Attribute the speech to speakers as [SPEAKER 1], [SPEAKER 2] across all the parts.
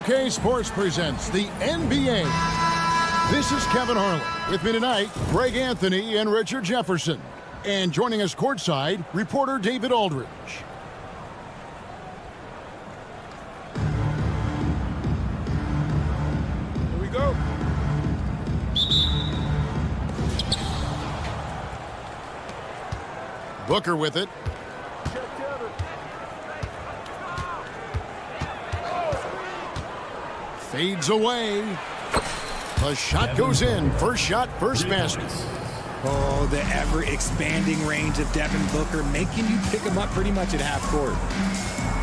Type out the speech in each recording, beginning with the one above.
[SPEAKER 1] 2K Sports presents the NBA. This is Kevin Harlan. With me tonight, Greg Anthony and Richard Jefferson. And joining us courtside, reporter David Aldridge.
[SPEAKER 2] Here we go.
[SPEAKER 1] Booker with it. Fades away. The shot goes in. First shot, first basket.
[SPEAKER 2] Oh, the ever-expanding range of Devin Booker, making you pick him up pretty much at half court.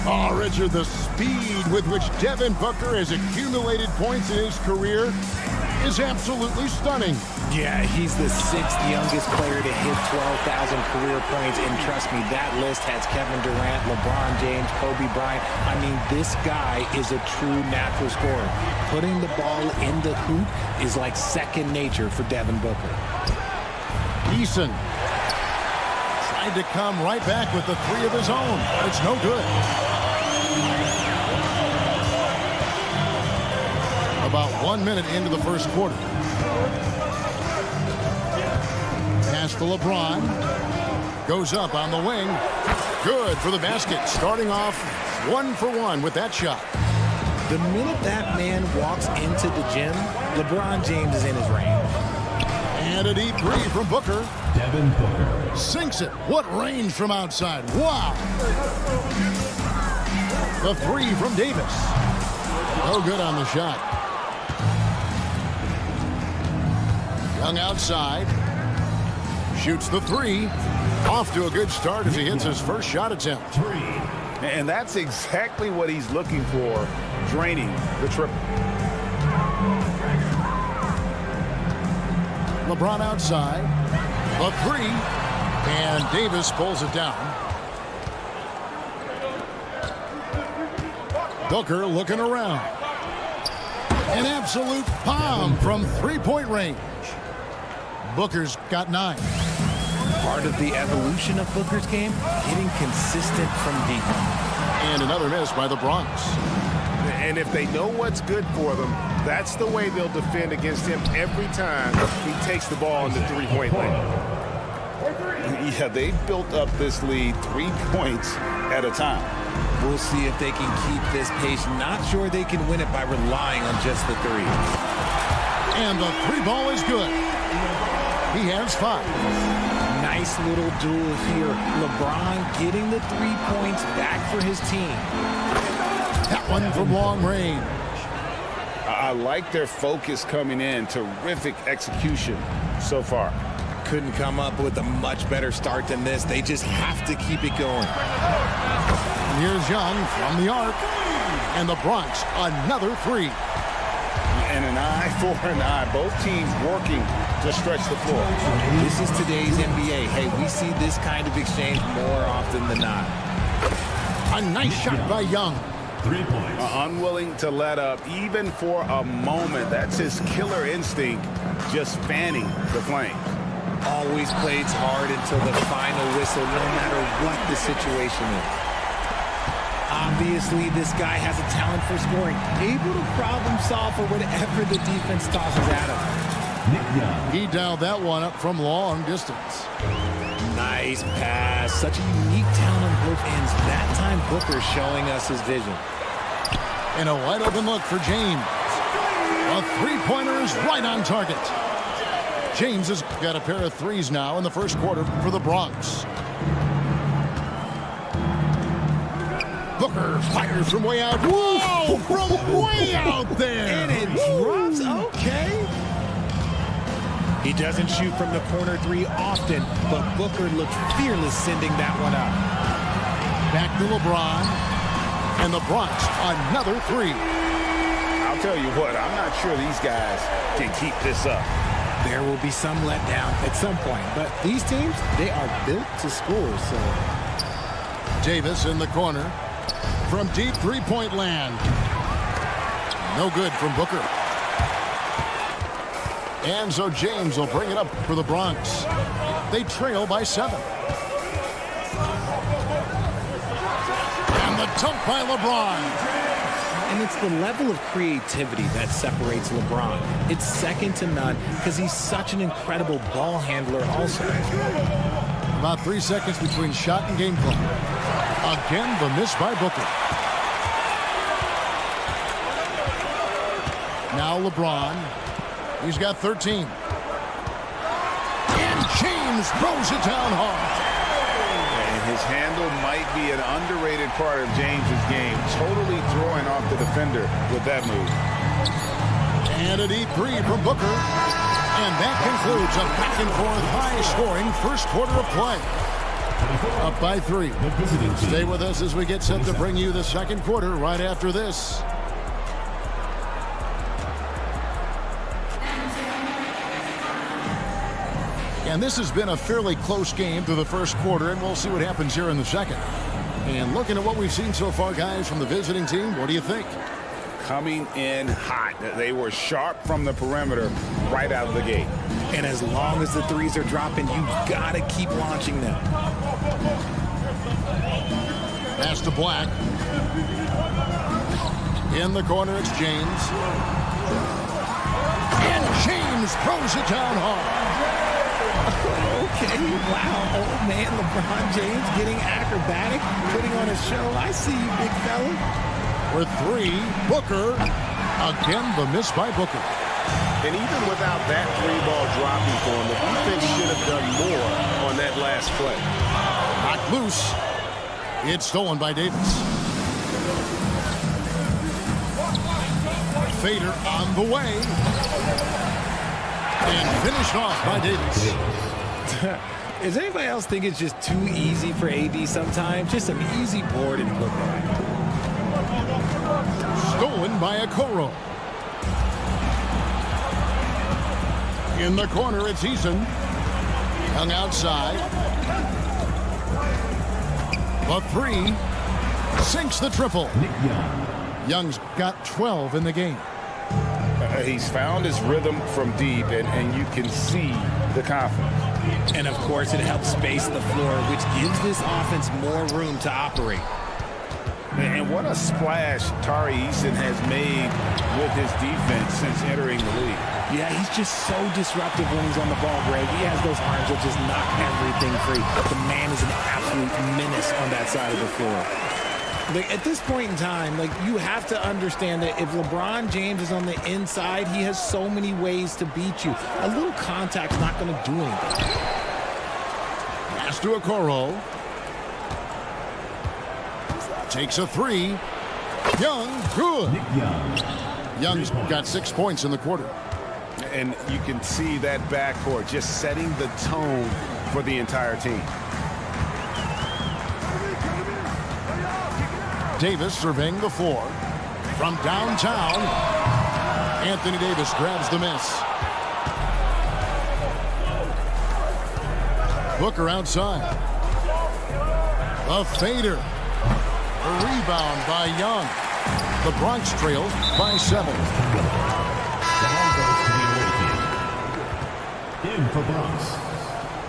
[SPEAKER 1] Oh, Richard, the speed with which Devin Booker has accumulated points in his career is absolutely stunning.
[SPEAKER 2] Yeah, he's the sixth youngest player to hit 12,000 career points, and trust me, that list has Kevin Durant, LeBron James, Kobe Bryant. I mean, this guy is a true natural scorer. Putting the ball in the hoop is like second nature for Devin Booker.
[SPEAKER 1] Eason tried to come right back with the three of his own. It's no good. About 1 minute into the first quarter. Pass to LeBron. Goes up on the wing. Good for the basket. Starting off 1 for 1 with that shot.
[SPEAKER 2] The minute that man walks into the gym, LeBron James is in his range.
[SPEAKER 1] And a deep three from Booker.
[SPEAKER 3] Devin Booker
[SPEAKER 1] Sinks it. What range from outside. Wow. The three from Davis. No good on the shot. Young outside. Shoots the three. Off to a good start as he hits his first shot attempt.
[SPEAKER 4] And that's exactly what he's looking for, draining the triple.
[SPEAKER 1] LeBron outside. The three. And Davis pulls it down. Booker looking around. An absolute bomb from three-point range. Booker's got 9.
[SPEAKER 2] Part of the evolution of Booker's game, getting consistent from deep.
[SPEAKER 1] And another miss by the Bronx.
[SPEAKER 4] And if they know what's good for them, that's the way they'll defend against him every time he takes the ball in the three-point lane. Yeah, they've built up this lead 3 points at a time.
[SPEAKER 2] We'll see if they can keep this pace. Not sure they can win it by relying on just the three.
[SPEAKER 1] And the three ball is good. He has 5.
[SPEAKER 2] Nice little duel here. LeBron getting the 3 points back for his team.
[SPEAKER 1] That one from long range.
[SPEAKER 4] I like their focus coming in. Terrific execution so far.
[SPEAKER 2] Couldn't come up with a much better start than this. They just have to keep it going.
[SPEAKER 1] Here's Young from the arc. And the Bronx, another 3.
[SPEAKER 4] And an eye for an eye. Both teams working to stretch the floor.
[SPEAKER 2] This is today's NBA. Hey, we see this kind of exchange more often than not.
[SPEAKER 1] A nice shot by Young.
[SPEAKER 3] 3 points.
[SPEAKER 4] Unwilling to let up even for a moment. That's his killer instinct, just fanning the flames.
[SPEAKER 2] Always plays hard until the final whistle, no matter what the situation is. Obviously, this guy has a talent for scoring, able to problem solve for whatever the defense tosses at him.
[SPEAKER 1] He dialed that one up from long distance.
[SPEAKER 2] Nice pass. Such a unique talent on both ends. That time, Booker showing us his vision.
[SPEAKER 1] And a wide open look for James. A three-pointer is right on target. James has got a pair of threes now in the first quarter for the Bronx. Booker fires from way out. Whoa! From way out there!
[SPEAKER 2] And it drops. Okay. He doesn't shoot from the corner 3 often, but Booker looked fearless sending that one up.
[SPEAKER 1] Back to LeBron. And the Bronx, another 3.
[SPEAKER 4] I'll tell you what, I'm not sure these guys can keep this up.
[SPEAKER 2] There will be some letdown at some point, but these teams, they are built to score, so.
[SPEAKER 1] Davis in the corner. From deep three-point land. No good from Booker. And so James will bring it up for the Bronx. They trail by 7. And the dunk by LeBron.
[SPEAKER 2] And it's the level of creativity that separates LeBron. It's second to none because he's such an incredible ball handler also.
[SPEAKER 1] About 3 seconds between shot and game clock. Again, the miss by Booker. Now LeBron. He's got 13. And James throws it down hard.
[SPEAKER 5] And his handle might be an underrated part of James's game. Totally throwing off the defender with that move.
[SPEAKER 1] And a deep three from Booker. And that concludes a back-and-forth high-scoring first quarter of play. Up by 3. Stay with us as we get set to bring you the second quarter right after this. And this has been a fairly close game through the first quarter, and we'll see what happens here in the second. And looking at what we've seen so far, guys, from the visiting team, what do you think?
[SPEAKER 5] Coming in hot. They were sharp from the perimeter right out of the gate.
[SPEAKER 2] And as long as the threes are dropping, you've got to keep launching them.
[SPEAKER 1] Pass to Black. In the corner, it's James. And James throws it down hard.
[SPEAKER 2] Okay, wow. Old man LeBron James getting acrobatic, putting on a show. I see you, big fella.
[SPEAKER 1] For 3, Booker. Again, the miss by Booker.
[SPEAKER 4] And even without that 3-ball dropping for him, the defense should have done more on that last play.
[SPEAKER 1] Knocked loose. It's stolen by Davis. Fader on the way. And finished off by Davis.
[SPEAKER 2] Does anybody else think it's just too easy for AD sometimes? Just an easy board and put back.
[SPEAKER 1] Stolen by Okoro. In the corner, it's Eason. Hung outside. The 3. Sinks the triple. Young's got 12 in the game.
[SPEAKER 5] He's found his rhythm from deep, and you can see the confidence.
[SPEAKER 2] And, of course, it helps space the floor, which gives this offense more room to operate.
[SPEAKER 5] And what a splash Tari Eason has made with his defense since entering the league.
[SPEAKER 2] Yeah, he's just so disruptive when he's on the ball, Greg. He has those arms that just knock everything free. The man is an absolute menace on that side of the floor. Like, at this point in time, like, you have to understand that if LeBron James is on the inside, he has so many ways to beat you. A little contact's not going to do anything.
[SPEAKER 1] Pass to Okoro. Takes a 3. Young, good. Young's got 6 points in the quarter.
[SPEAKER 5] And you can see that backcourt just setting the tone for the entire team.
[SPEAKER 1] Davis surveying the floor. From downtown, Anthony Davis grabs the miss. Booker outside. A fader. A rebound by Young. The Bronx trails by 7.
[SPEAKER 3] In for Bronx.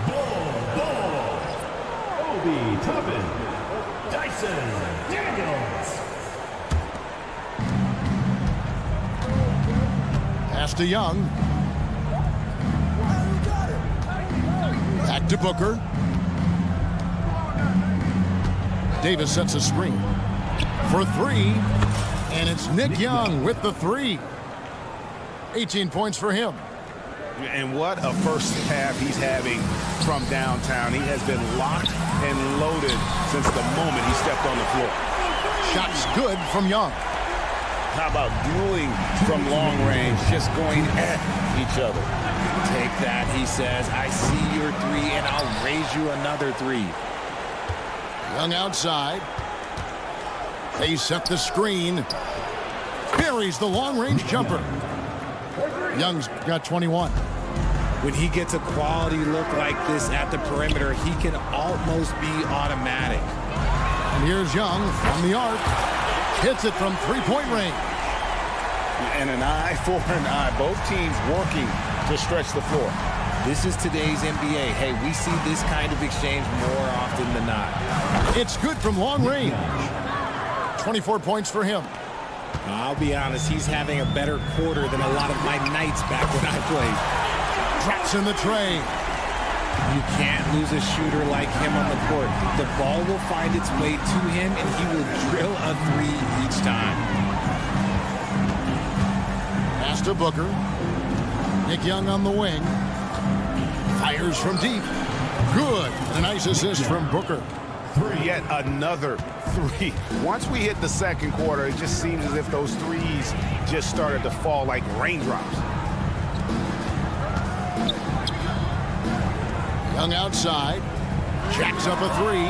[SPEAKER 3] Ball. Obi Toppin. Dyson Daniels.
[SPEAKER 1] Pass to Young. Back to Booker. Davis sets a screen for 3, and it's Nick Young with the 3. 18 points for him.
[SPEAKER 5] And what a first half he's having from downtown. He has been locked and loaded since the moment he stepped on the floor.
[SPEAKER 1] Shots good from Young.
[SPEAKER 5] How about dueling from long range, just going at each other?
[SPEAKER 2] Take that, he says. I see your 3, and I'll raise you another 3.
[SPEAKER 1] Young outside. They set the screen. Buries the long-range jumper. Young's got 21.
[SPEAKER 2] When he gets a quality look like this at the perimeter, he can almost be automatic.
[SPEAKER 1] And here's Young from the arc. Hits it from three-point range.
[SPEAKER 5] And an eye for an eye. Both teams working to stretch the floor.
[SPEAKER 2] This is today's NBA. Hey, we see this kind of exchange more often than not.
[SPEAKER 1] It's good from long range. 24 points for him.
[SPEAKER 2] I'll be honest, he's having a better quarter than a lot of my nights back when I played.
[SPEAKER 1] Drops in the tray.
[SPEAKER 2] You can't lose a shooter like him on the court. The ball will find its way to him, and he will drill a three each time.
[SPEAKER 1] Pass to Booker. Nick Young on the wing. Fires from deep. Good. And a nice assist from Booker.
[SPEAKER 5] Yet another three. Once we hit the second quarter, it just seems as if those threes just started to fall like raindrops.
[SPEAKER 1] Young outside. Jacks up a three.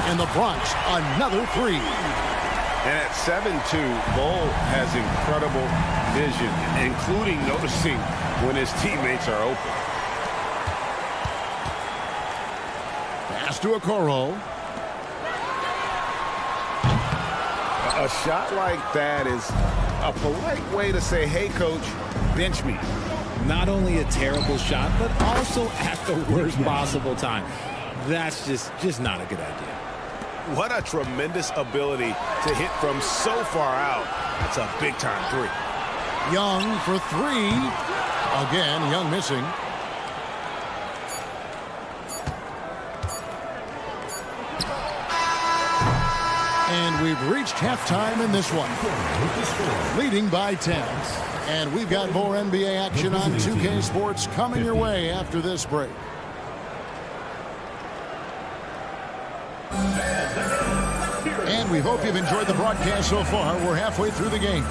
[SPEAKER 1] And the Bronx, another three.
[SPEAKER 5] And at 7-2, Bull has incredible vision, including noticing when his teammates are open.
[SPEAKER 1] Pass to Okoro.
[SPEAKER 5] A shot like that is a polite way to say, hey, coach, bench me.
[SPEAKER 2] Not only a terrible shot, but also at the worst possible time. That's just not a good idea.
[SPEAKER 5] What a tremendous ability to hit from so far out. That's a big-time three.
[SPEAKER 1] Young for three. Again, Young missing. And we've reached halftime in this one. Leading by 10. And we've got more NBA action on 2K Sports coming your way after this break. And we hope you've enjoyed the broadcast so far. We're halfway through the game.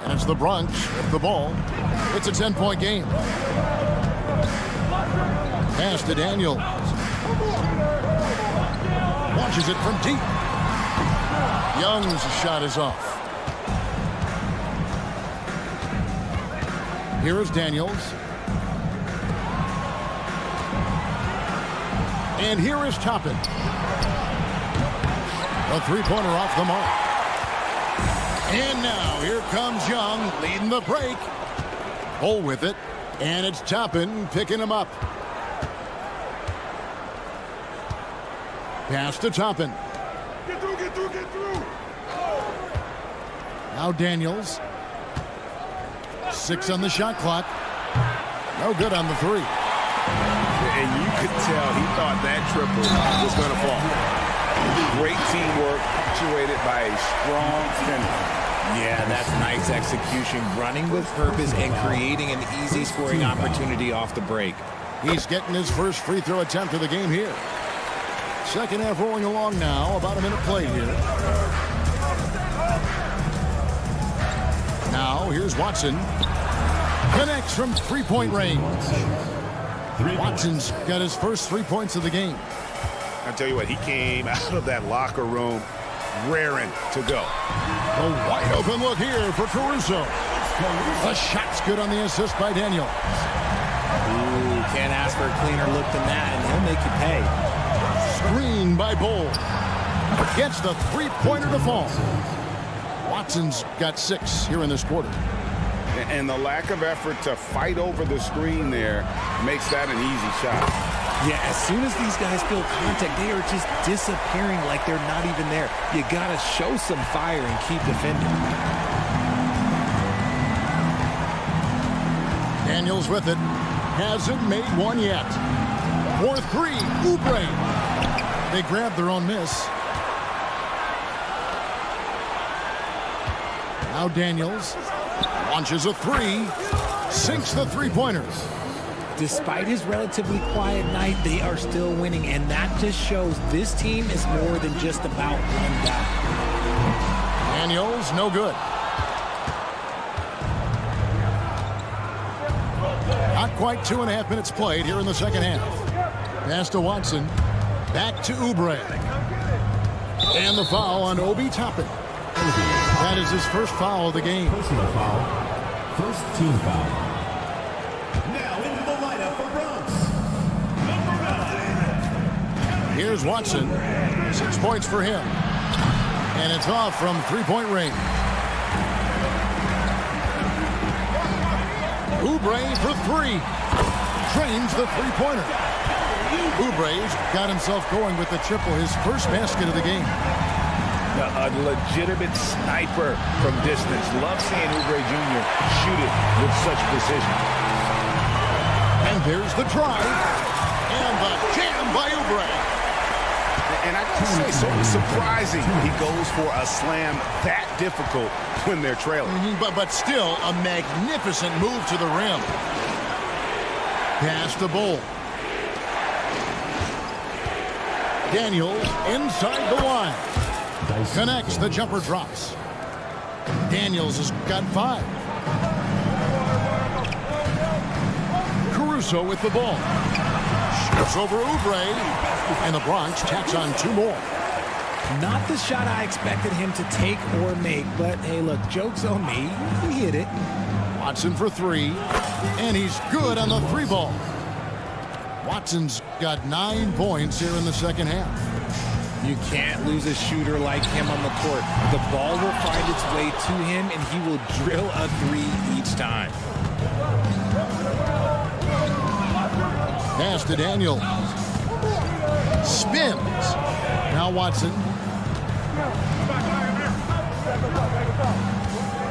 [SPEAKER 1] And it's the Bronx with the ball. It's a 10-point game. Pass to Daniels. Launches it from deep. Young's shot is off. Here is Daniels. And here is Toppin. A three-pointer off the mark. And now here comes Young leading the break. Bull with it. And it's Toppin picking him up. Pass to Toppin.
[SPEAKER 5] Get through, get through, get through.
[SPEAKER 1] Now Daniels. 6 on the shot clock. No good on the three.
[SPEAKER 5] And you could tell he thought that triple was going to fall. Great teamwork, punctuated by a strong finish.
[SPEAKER 2] Yeah, that's nice execution, running with purpose and creating an easy scoring opportunity off the break.
[SPEAKER 1] He's getting his first free throw attempt of the game here. Second half rolling along now. About a minute played here. Now here's Watson. Connects from three-point range. Watson's got his first 3 points of the game.
[SPEAKER 5] I'll tell you what, he came out of that locker room raring to go.
[SPEAKER 1] A wide open look here for Caruso. The shot's good on the assist by Daniel.
[SPEAKER 2] Ooh, can't ask for a cleaner look than that, and he'll make you pay.
[SPEAKER 1] Screen by Bull. Gets the three-pointer to fall. Watson's got 6 here in this quarter.
[SPEAKER 5] And the lack of effort to fight over the screen there makes that an easy shot.
[SPEAKER 2] Yeah, as soon as these guys feel contact, they are just disappearing like they're not even there. You gotta show some fire and keep defending.
[SPEAKER 1] Daniels with it. Hasn't made one yet. For 3, Oubre. They grab their own miss. Now Daniels launches a three. Sinks the three-pointers.
[SPEAKER 2] Despite his relatively quiet night, they are still winning, and that just shows this team is more than just about one guy.
[SPEAKER 1] Daniels, no good. Not quite 2.5 minutes played here in the second half. Pass to Watson. Back to Oubre. And the foul on Obi Toppin. That is his first foul of the game.
[SPEAKER 3] Personal foul. First team foul. Now into the lineup for Bronx. Number 9.
[SPEAKER 1] Here's Watson. 6 points for him. And it's off from three-point range. Oubre for 3. Drains the three-pointer. Oubre's got himself going with the triple, his first basket of the game.
[SPEAKER 5] A legitimate sniper from distance. Love seeing Oubre Jr. shoot it with such precision.
[SPEAKER 1] And there's the drive. And the jam by Oubre.
[SPEAKER 5] And I gotta say, sort of surprising he goes for a slam that difficult when they're trailing.
[SPEAKER 1] But still, a magnificent move to the rim. Pass to Bull. Daniels inside the line. Connects, the jumper drops. Daniels has got 5. Caruso with the ball. Shoots over Oubre. And the Bronx tacks on 2 more.
[SPEAKER 2] Not the shot I expected him to take or make, but hey, look, joke's on me. He hit it.
[SPEAKER 1] Watson for 3. And he's good on the 3 ball. Watson's got 9 points here in the second half.
[SPEAKER 2] You can't lose a shooter like him on the court. The ball will find its way to him, and he will drill a 3 each time.
[SPEAKER 1] Pass to Daniels. Spins. Now Watson.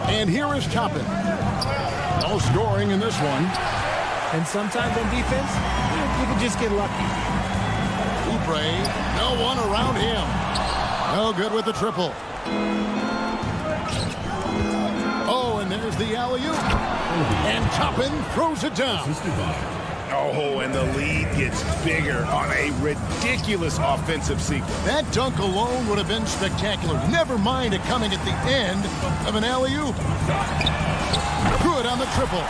[SPEAKER 1] And here is Toppin. No scoring in this one.
[SPEAKER 2] And sometimes on defense, you can just get lucky.
[SPEAKER 1] Oubre, no one around him. No good with the triple. Oh, and there's the alley-oop. And Toppin throws it down.
[SPEAKER 5] Oh, and the lead gets bigger on a ridiculous offensive sequence.
[SPEAKER 1] That dunk alone would have been spectacular. Never mind it coming at the end of an alley-oop. Good on the triple.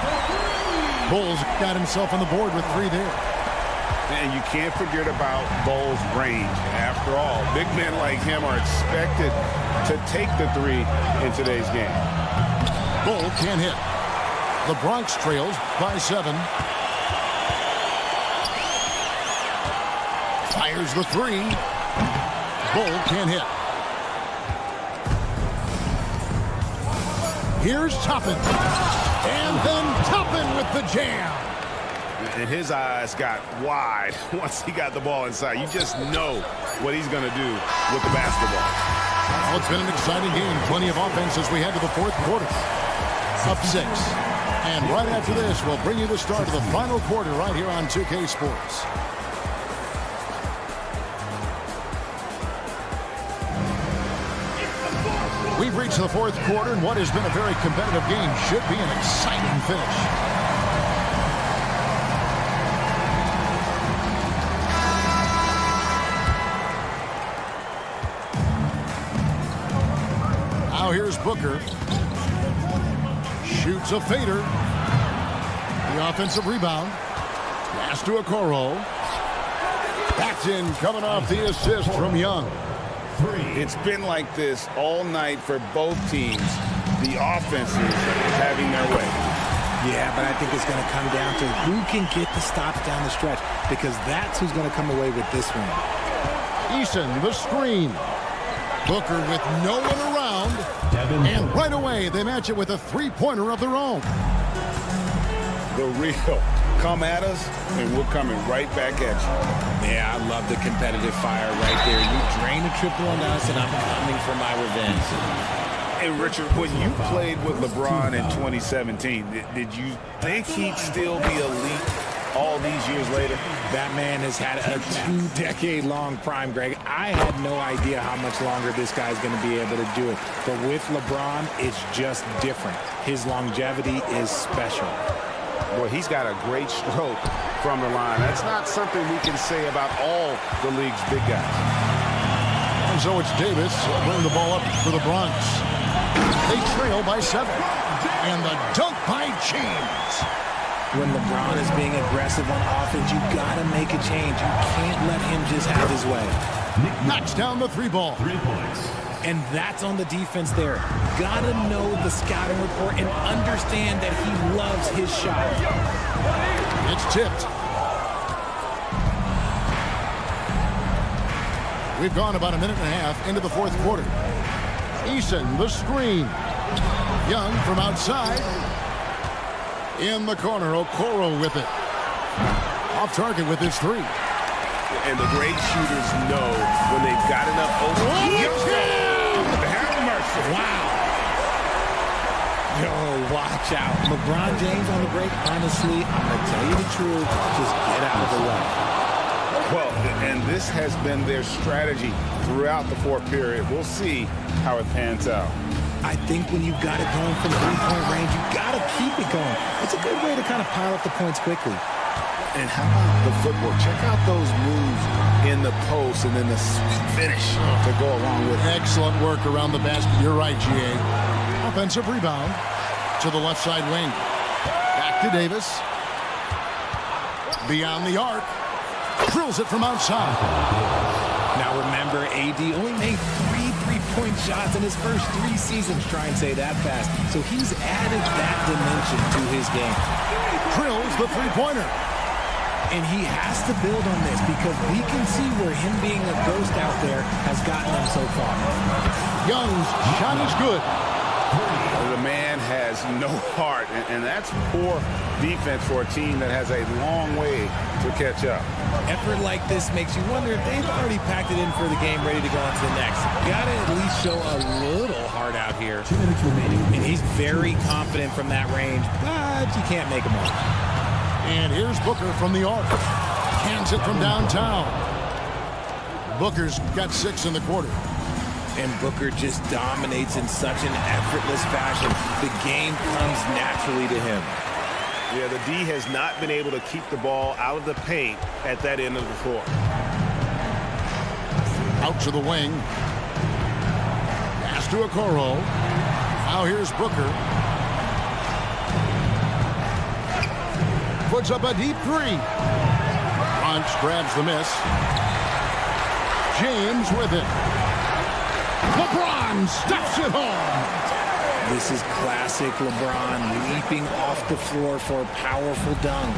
[SPEAKER 1] Bulls got himself on the board with 3 there.
[SPEAKER 5] And you can't forget about Bull's range. After all, big men like him are expected to take the 3 in today's game.
[SPEAKER 1] Bull can't hit. The Bronx trails by 7. Fires the 3. Bull can't hit. Here's Toppin. And then Toppin with the jam.
[SPEAKER 5] And his eyes got wide once he got the ball inside. You just know what he's going to do with the basketball.
[SPEAKER 1] Well, it's been an exciting game. Plenty of offense as we head to the 4th quarter. Up 6. And right after this, we'll bring you the start of the final quarter right here on 2K Sports. We've reached the 4th quarter, and what has been a very competitive game should be an exciting finish. Now here's Booker. Shoots a fader. The offensive rebound. Pass to Okoro. Paxton coming off the assist from Young.
[SPEAKER 5] It's been like this all night for both teams. The offenses having their way.
[SPEAKER 2] Yeah, but I think it's going to come down to who can get the stops down the stretch, because that's who's going to come away with this one.
[SPEAKER 1] Eason, the screen. Booker with no one around. And right away, they match it with a 3-pointer of their own.
[SPEAKER 5] The real. Come at us, and we're coming right back at you.
[SPEAKER 2] Yeah, I love the competitive fire right there. You drain a triple on us, and I'm coming for my revenge.
[SPEAKER 5] Hey, Richard, when you played with LeBron in 2017, did you think he'd still be elite all these years later?
[SPEAKER 2] That man has had a 2-decade-long prime, Greg. I had no idea how much longer this guy's going to be able to do it. But with LeBron, it's just different. His longevity is special.
[SPEAKER 5] Well, he's got a great stroke from the line. That's not something we can say about all the league's big guys.
[SPEAKER 1] And so it's Davis bringing the ball up for the Bronx. They trail by 7. And the dunk by James.
[SPEAKER 2] When LeBron is being aggressive on offense, you got to make a change. You can't let him just have his way.
[SPEAKER 1] Knocks down the 3 ball.
[SPEAKER 3] 3 points.
[SPEAKER 2] And that's on the defense there. Got to know the scouting report and understand that he loves his shot.
[SPEAKER 1] It's tipped. We've gone about a minute and a half into the 4th quarter. Eason, the screen. Young from outside. In the corner, Okoro with it. Off target with his 3.
[SPEAKER 4] And the great shooters know when they've got enough open. Have mercy.
[SPEAKER 2] Wow. Yo, watch out. LeBron James on the break, honestly, I'm going to tell you the truth, just get out of the way.
[SPEAKER 4] Well, and this has been their strategy throughout the fourth period. We'll see how it pans out.
[SPEAKER 2] I think when you've got it going from three-point range, you've got to keep it going. It's a good way to kind of pile up the points quickly.
[SPEAKER 4] And how about the footwork? Check out those moves in the post and then the sweet finish to go along with it.
[SPEAKER 1] Excellent work around the basket. You're right, GA. Offensive rebound to the left side wing. Back to Davis. Beyond the arc. Drills it from outside.
[SPEAKER 2] Now remember, AD only made 3 three-point shots in his first 3 seasons. Try and say that fast. So he's added that dimension to his game.
[SPEAKER 1] Drills the three-pointer.
[SPEAKER 2] And he has to build on this because we can see where him being a ghost out there has gotten him so far.
[SPEAKER 1] Young's shot is good.
[SPEAKER 4] The man has no heart, and that's poor defense for a team that has a long way to catch up.
[SPEAKER 2] Effort like this makes you wonder if they've already packed it in for the game, ready to go on to the next. Got to at least show a little heart out here.
[SPEAKER 3] 2 minutes remaining.
[SPEAKER 2] And he's very confident from that range, but you can't make him all.
[SPEAKER 1] And here's Booker from the arc. Hands it from downtown. Booker's got 6 in the quarter.
[SPEAKER 2] And Booker just dominates in such an effortless fashion. The game comes naturally to him.
[SPEAKER 4] Yeah, the D has not been able to keep the ball out of the paint at that end of the floor.
[SPEAKER 1] Out to the wing. Pass to Okoro. Now here's Booker. Puts up a deep 3. Bunch grabs the miss. James with it. LeBron stuffs it home.
[SPEAKER 2] This is classic LeBron, leaping off the floor for a powerful dunk.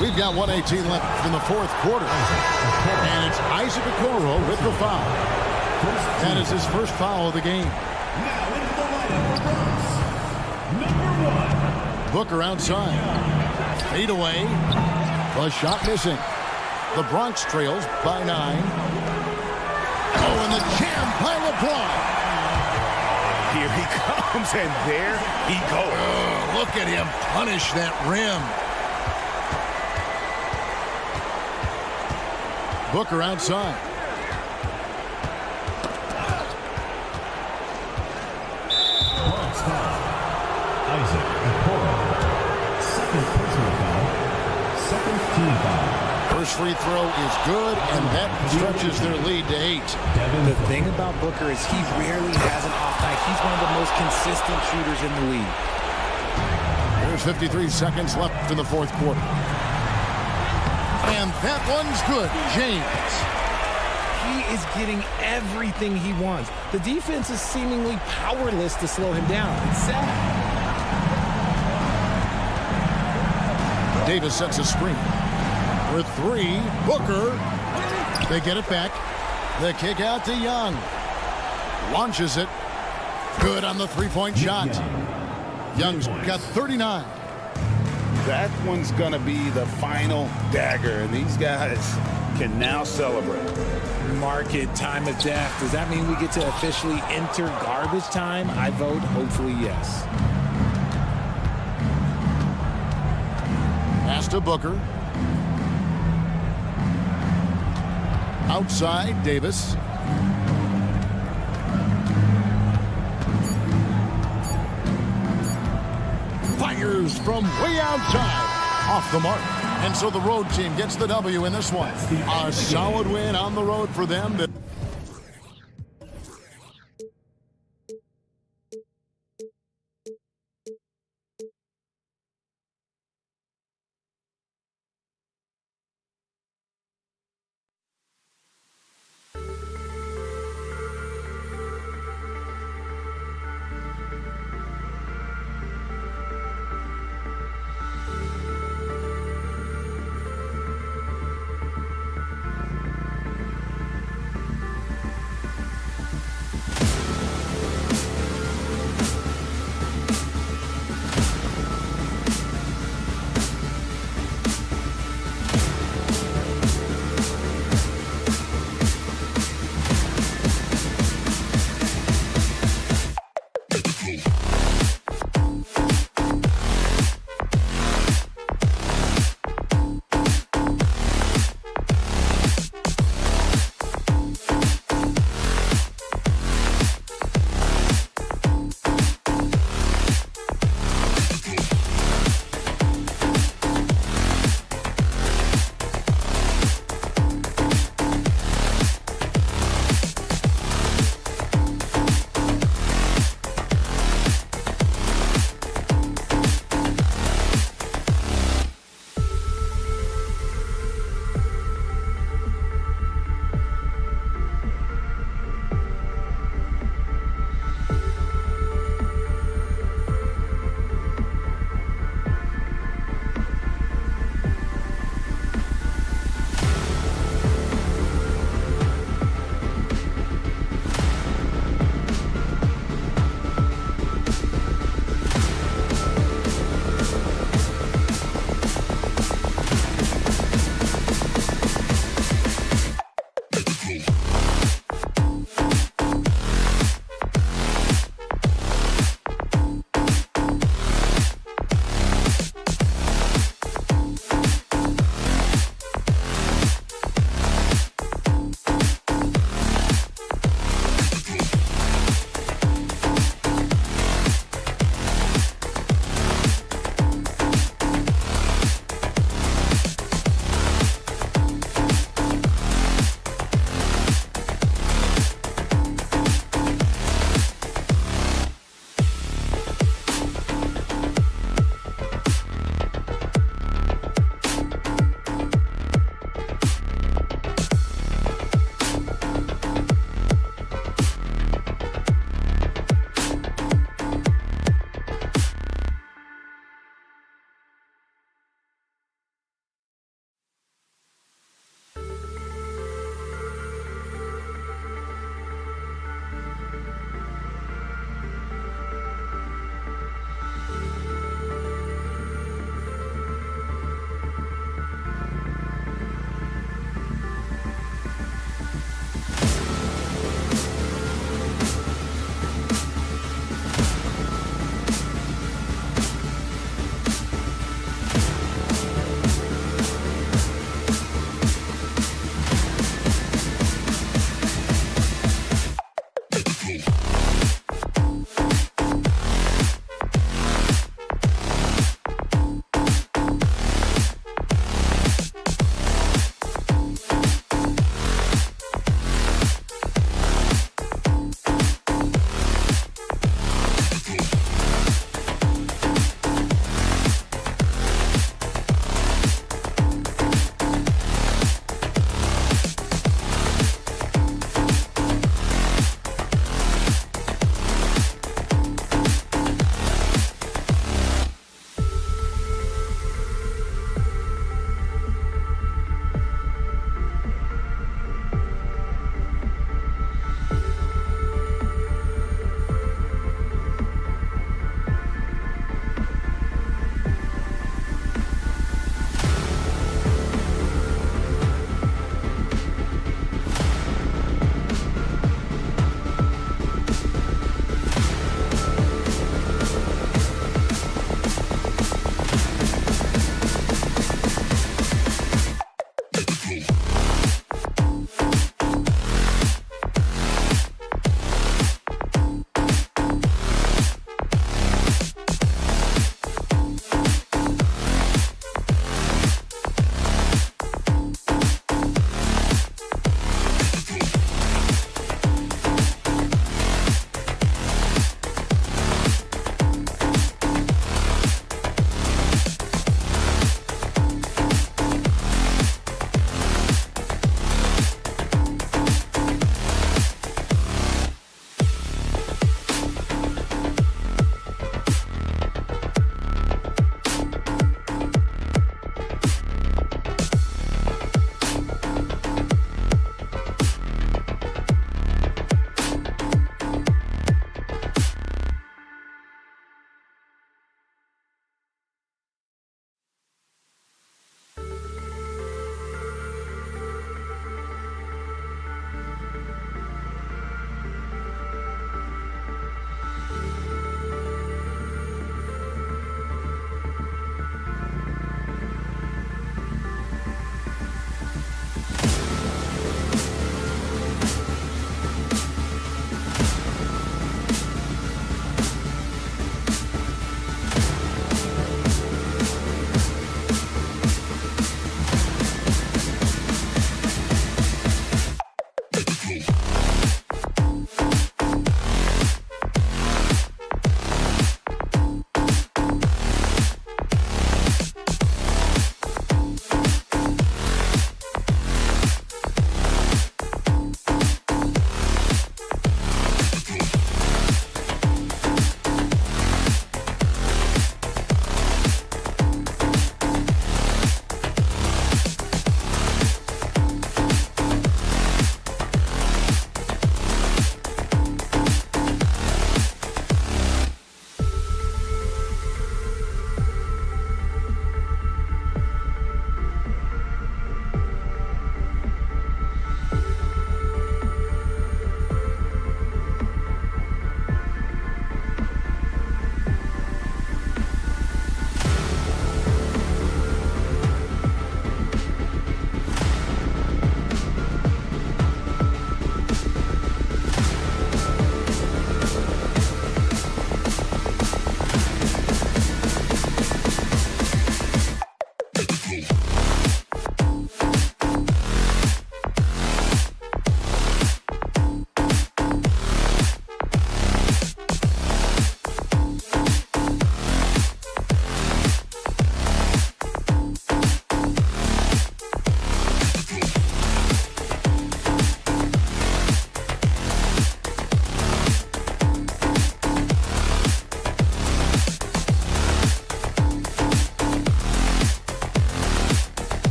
[SPEAKER 1] We've got 1:18 left in the fourth quarter. And it's Isaac Okoro with the foul. That is his first foul of the game.
[SPEAKER 3] Now into the lineup for Bronx, number 1.
[SPEAKER 1] Booker outside. Fade away. The shot missing. The Bronx trails by 9. Oh, and the jam by LeBron.
[SPEAKER 4] Here he comes, and there he goes.
[SPEAKER 1] Oh, look at him punish that rim. Booker outside.
[SPEAKER 3] Bronx foul. Isaac Okoro. Second personal foul. Second team foul.
[SPEAKER 1] First free throw is good, and that stretches their lead to 8.
[SPEAKER 2] The thing about Booker is he rarely has an off night. He's one of the most consistent shooters in the league.
[SPEAKER 1] There's 53 seconds left in the fourth quarter. And that one's good. James.
[SPEAKER 2] He is getting everything he wants. The defense is seemingly powerless to slow him down. It's sad.
[SPEAKER 1] Davis sets a screen. For 3, Booker. They get it back. The kick out to Young. Launches it. Good on the three-point shot. Young's got 39.
[SPEAKER 4] That one's going to be the final dagger, and these guys can now celebrate.
[SPEAKER 2] Mark it, time of death. Does that mean we get to officially enter garbage time? I vote hopefully yes.
[SPEAKER 1] Pass to Booker. Outside, Davis. Fires from way outside. Off the mark. And so the road team gets the W in this one. A solid win on the road for them.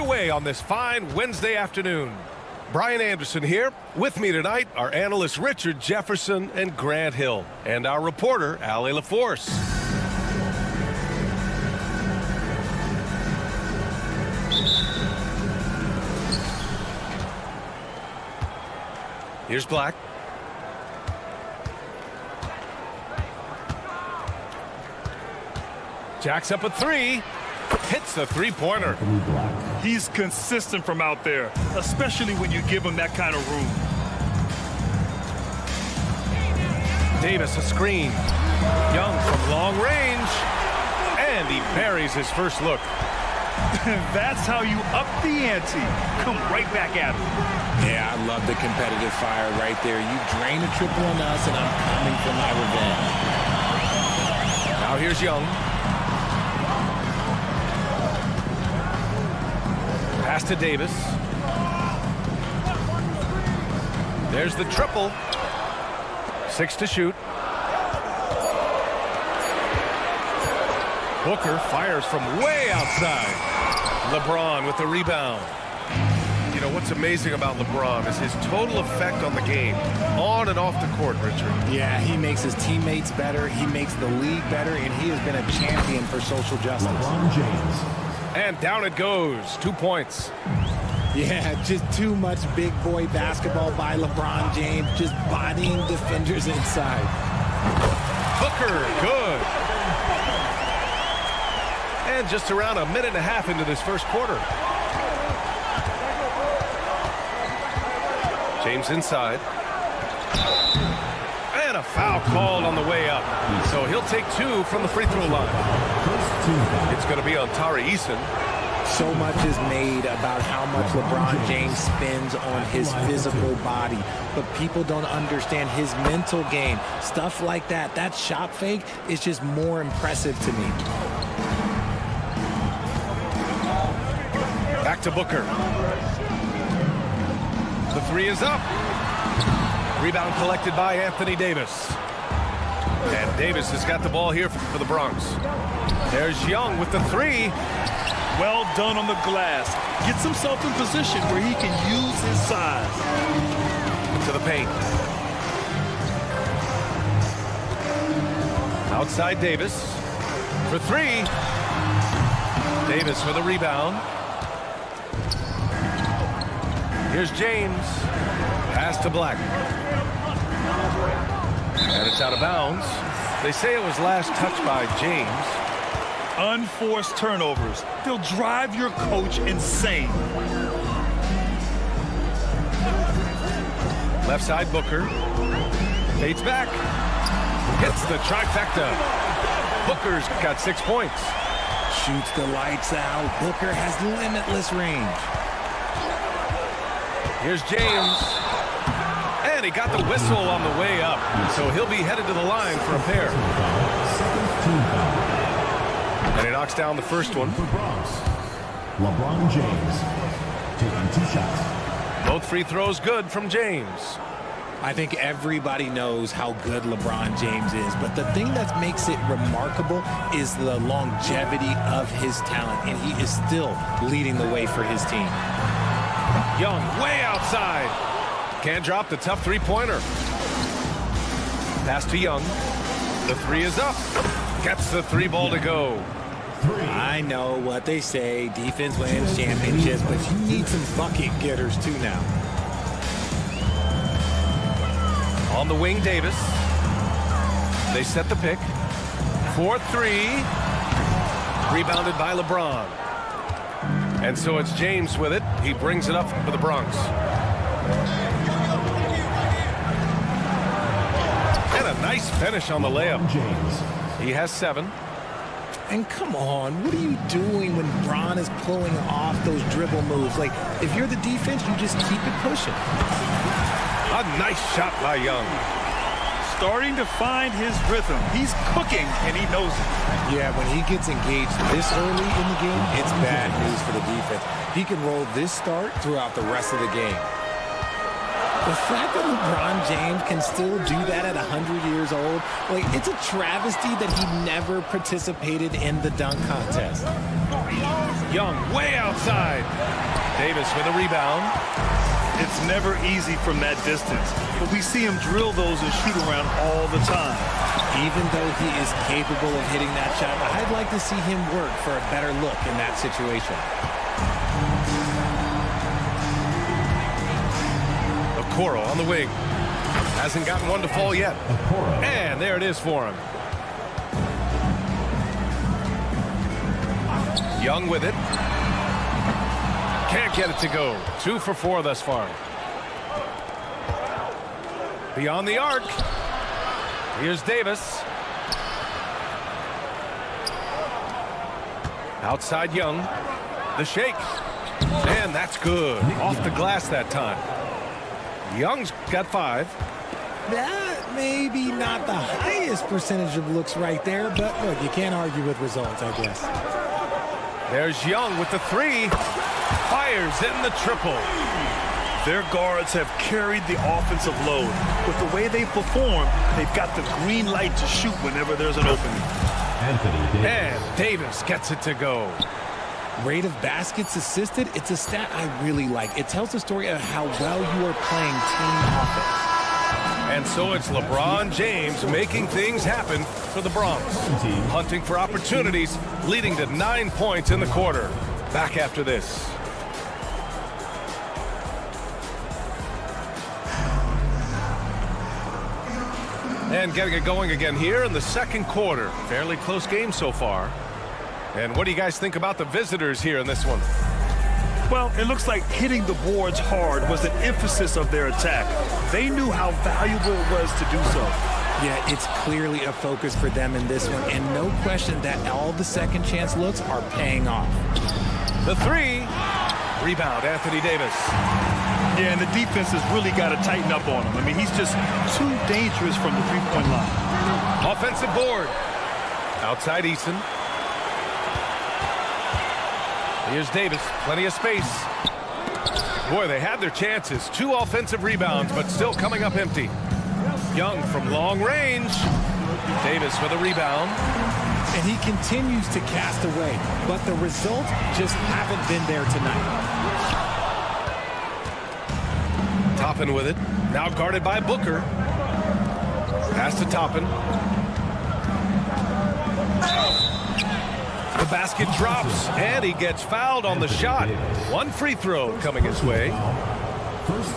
[SPEAKER 6] underway on this fine Wednesday afternoon. Brian Anderson here. With me tonight are analysts Richard Jefferson and Grant Hill, and our reporter, Allie LaForce. Here's Black. Jacks up a three. Hits a three-pointer.
[SPEAKER 7] He's consistent from out there, especially when you give him that kind of room.
[SPEAKER 6] Davis a screen. Young from long range. And he buries his first look.
[SPEAKER 7] That's how you up the ante. Come right back at him.
[SPEAKER 2] Yeah, I love the competitive fire right there. You drain a triple on us, and I'm coming for my revenge.
[SPEAKER 6] Now here's Young. Pass to Davis. There's the triple. 6 to shoot. Booker fires from way outside. LeBron with the rebound. You know, what's amazing about LeBron is his total effect on the game, on and off the court, Richard.
[SPEAKER 2] Yeah, he makes his teammates better. He makes the league better, and he has been a champion for social justice.
[SPEAKER 3] LeBron James.
[SPEAKER 6] And down it goes. 2 points.
[SPEAKER 2] Yeah, just too much big boy basketball by LeBron James, just bodying defenders inside.
[SPEAKER 6] Booker, good. And just around a minute and a half into this first quarter. James inside. And a foul called on the way up. So he'll take 2 from the free throw line. It's going to be on Tari Eason.
[SPEAKER 2] So much is made about how much LeBron James spends on his physical body, but people don't understand his mental game. Stuff like that, that shot fake is just more impressive to me.
[SPEAKER 6] Back to Booker. The 3 is up. Rebound collected by Anthony Davis. And Davis has got the ball here for the Bronx. There's Young with the 3.
[SPEAKER 7] Well done on the glass. Gets himself in position where he can use his size.
[SPEAKER 6] To the paint. Outside Davis for 3. Davis for the rebound. Here's James. Pass to Black. And it's out of bounds. They say it was last touched by James.
[SPEAKER 7] Unforced turnovers. They'll drive your coach insane.
[SPEAKER 6] Left side Booker. Fades back. Hits the trifecta. Booker's got 6 points.
[SPEAKER 2] Shoots the lights out. Booker has limitless range.
[SPEAKER 6] Here's James. And he got the whistle on the way up. So he'll be headed to the line for a pair. And he knocks down the first one.
[SPEAKER 3] For Bronx, LeBron James taking 2 shots.
[SPEAKER 6] Both free throws good from James.
[SPEAKER 2] I think everybody knows how good LeBron James is, but the thing that makes it remarkable is the longevity of his talent, and he is still leading the way for his team.
[SPEAKER 6] Young way outside. Can't drop the tough three-pointer. Pass to Young. The 3 is up. Gets the 3 ball to go.
[SPEAKER 2] I know what they say, defense wins championships, but you need some bucket getters too now.
[SPEAKER 6] On the wing, Davis. They set the pick. 4-3. Rebounded by LeBron. And so it's James with it. He brings it up for the Bronx. And a nice finish on the layup.
[SPEAKER 3] James.
[SPEAKER 6] He has 7.
[SPEAKER 2] And come on, what are you doing when Bron is pulling off those dribble moves? Like, if you're the defense, you just keep it pushing.
[SPEAKER 6] A nice shot by Young.
[SPEAKER 7] Starting to find his rhythm. He's cooking, and he knows it.
[SPEAKER 2] Yeah, when he gets engaged this early in the game, it's bad news for the defense. He can roll this start throughout the rest of the game. The fact that LeBron James can still do that at 100 years old, like, it's a travesty that he never participated in the dunk contest.
[SPEAKER 6] Young way outside. Davis with a rebound.
[SPEAKER 7] It's never easy from that distance, but we see him drill those and shoot around all the time.
[SPEAKER 2] Even though he is capable of hitting that shot, I'd like to see him work for a better look in that situation.
[SPEAKER 6] Okoro on the wing. Hasn't gotten one to fall yet. And there it is for him. Young with it. Can't get it to go. 2 for 4 thus far. Beyond the arc. Here's Davis. Outside Young. The shake. And that's good. Off the glass that time. Young's got 5.
[SPEAKER 2] That may be not the highest percentage of looks right there, but look, you can't argue with results, I guess.
[SPEAKER 6] There's Young with the 3. Fires in the triple.
[SPEAKER 7] Their guards have carried the offensive load. With the way they perform, they've got the green light to shoot whenever there's an opening.
[SPEAKER 6] And Davis gets it to go.
[SPEAKER 2] Rate of baskets assisted, it's a stat I really like. It tells the story of how well you are playing team offense.
[SPEAKER 6] And so it's LeBron James making things happen for the Bronx. Hunting for opportunities, leading to 9 points in the quarter. Back after this. And getting it going again here in the second quarter. Fairly close game so far. And what do you guys think about the visitors here in this one?
[SPEAKER 7] Well, it looks like hitting the boards hard was an emphasis of their attack. They knew how valuable it was to do so.
[SPEAKER 2] Yeah, it's clearly a focus for them in this one, and no question that all the second chance looks are paying off.
[SPEAKER 6] The 3. Rebound, Anthony Davis.
[SPEAKER 7] Yeah, and the defense has really got to tighten up on him. I mean, he's just too dangerous from the three-point line.
[SPEAKER 6] Offensive board. Outside Eason. Here's Davis, plenty of space. Boy, they had their chances. 2 offensive rebounds, but still coming up empty. Young from long range. Davis with a rebound.
[SPEAKER 2] And he continues to cast away, but the results just haven't been there tonight.
[SPEAKER 6] Toppin with it. Now guarded by Booker. Pass to Toppin. The basket drops, and he gets fouled on the shot. 1 free throw coming his way.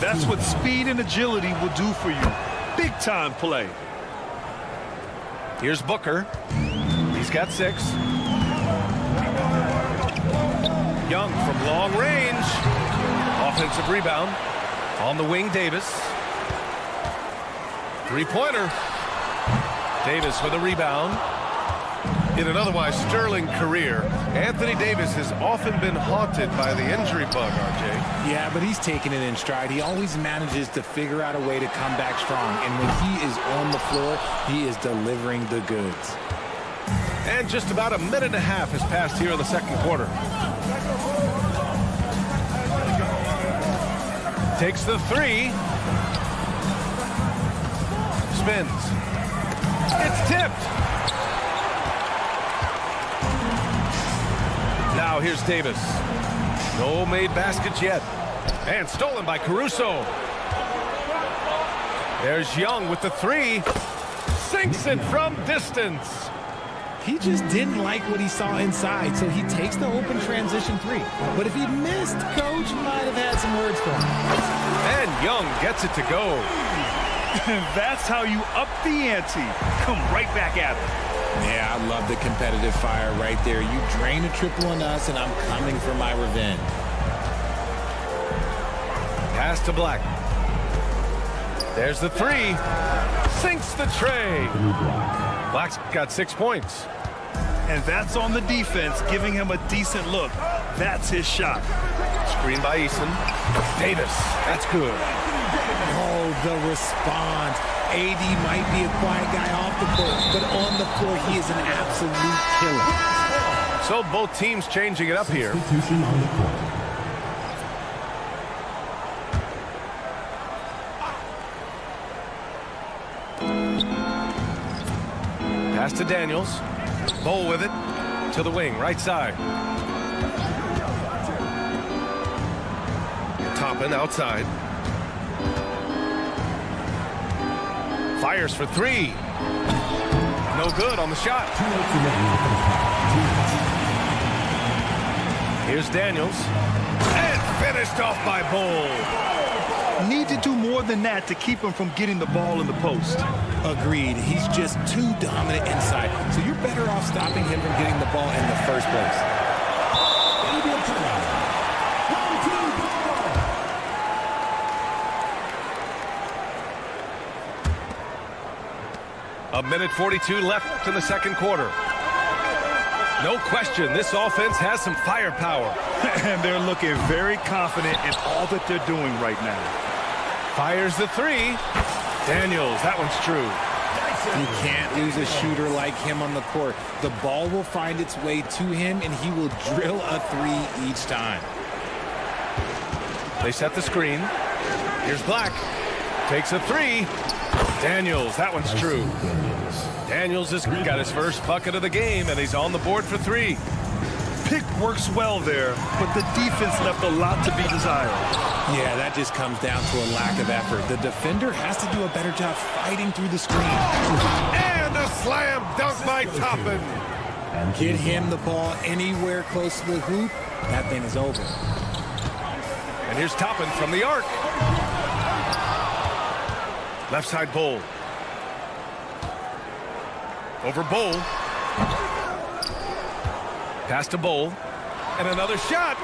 [SPEAKER 7] That's what speed and agility will do for you. Big-time play.
[SPEAKER 6] Here's Booker. He's got 6. Young from long range. Offensive rebound. On the wing, Davis. 3-pointer. Davis with a rebound. In an otherwise sterling career, Anthony Davis has often been haunted by the injury bug, RJ.
[SPEAKER 2] Yeah, but he's taking it in stride. He always manages to figure out a way to come back strong. And when he is on the floor, he is delivering the goods.
[SPEAKER 6] And just about a minute and a half has passed here in the second quarter. Takes the 3. Spins. It's tipped. Now here's Davis. No made baskets yet. And stolen by Caruso. There's Young with the 3. Sinks it from distance.
[SPEAKER 2] He just didn't like what he saw inside, so he takes the open transition 3. But if he missed, Coach might have had some words for him.
[SPEAKER 6] And Young gets it to go.
[SPEAKER 7] That's how you up the ante. Come right back at it.
[SPEAKER 2] Yeah, I love the competitive fire right there. You drain a triple on us, and I'm coming for my revenge.
[SPEAKER 6] Pass to Black. There's the 3. Sinks the tray. Black's got 6 points.
[SPEAKER 7] And that's on the defense, giving him a decent look. That's his shot.
[SPEAKER 6] Screen by Eason. Davis. That's good.
[SPEAKER 2] Oh, the response. AD might be a quiet guy off the court, but on the floor, he is an absolute killer.
[SPEAKER 6] So both teams changing it up here. Pass to Daniels. Bowl with it. To the wing, right side. Toppin outside. Fires for three. No good on the shot. Here's Daniels. And finished off by Bull.
[SPEAKER 7] Need to do more than that to keep him from getting the ball in the post.
[SPEAKER 2] Agreed. He's just too dominant inside. So you're better off stopping him from getting the ball in the first place.
[SPEAKER 6] A minute 42 left in the second quarter. No question, this offense has some firepower.
[SPEAKER 7] And they're looking very confident in all that they're doing right now.
[SPEAKER 6] Fires the three. Daniels, that one's true.
[SPEAKER 2] You can't lose a shooter like him on the court. The ball will find its way to him, and he will drill a three each time.
[SPEAKER 6] They set the screen. Here's Black. Takes a three. Daniels, that one's true. Daniels has got his first bucket of the game, and he's on the board for three.
[SPEAKER 7] Pick works well there, but the defense left a lot to be desired.
[SPEAKER 2] Yeah, that just comes down to a lack of effort. The defender has to do a better job fighting through the screen.
[SPEAKER 6] And a slam dunk by Toppin.
[SPEAKER 2] Get him the ball anywhere close to the hoop, that thing is over.
[SPEAKER 6] And here's Toppin from the arc. Left side Bull. Over Bull. Pass to Bull. And another shot.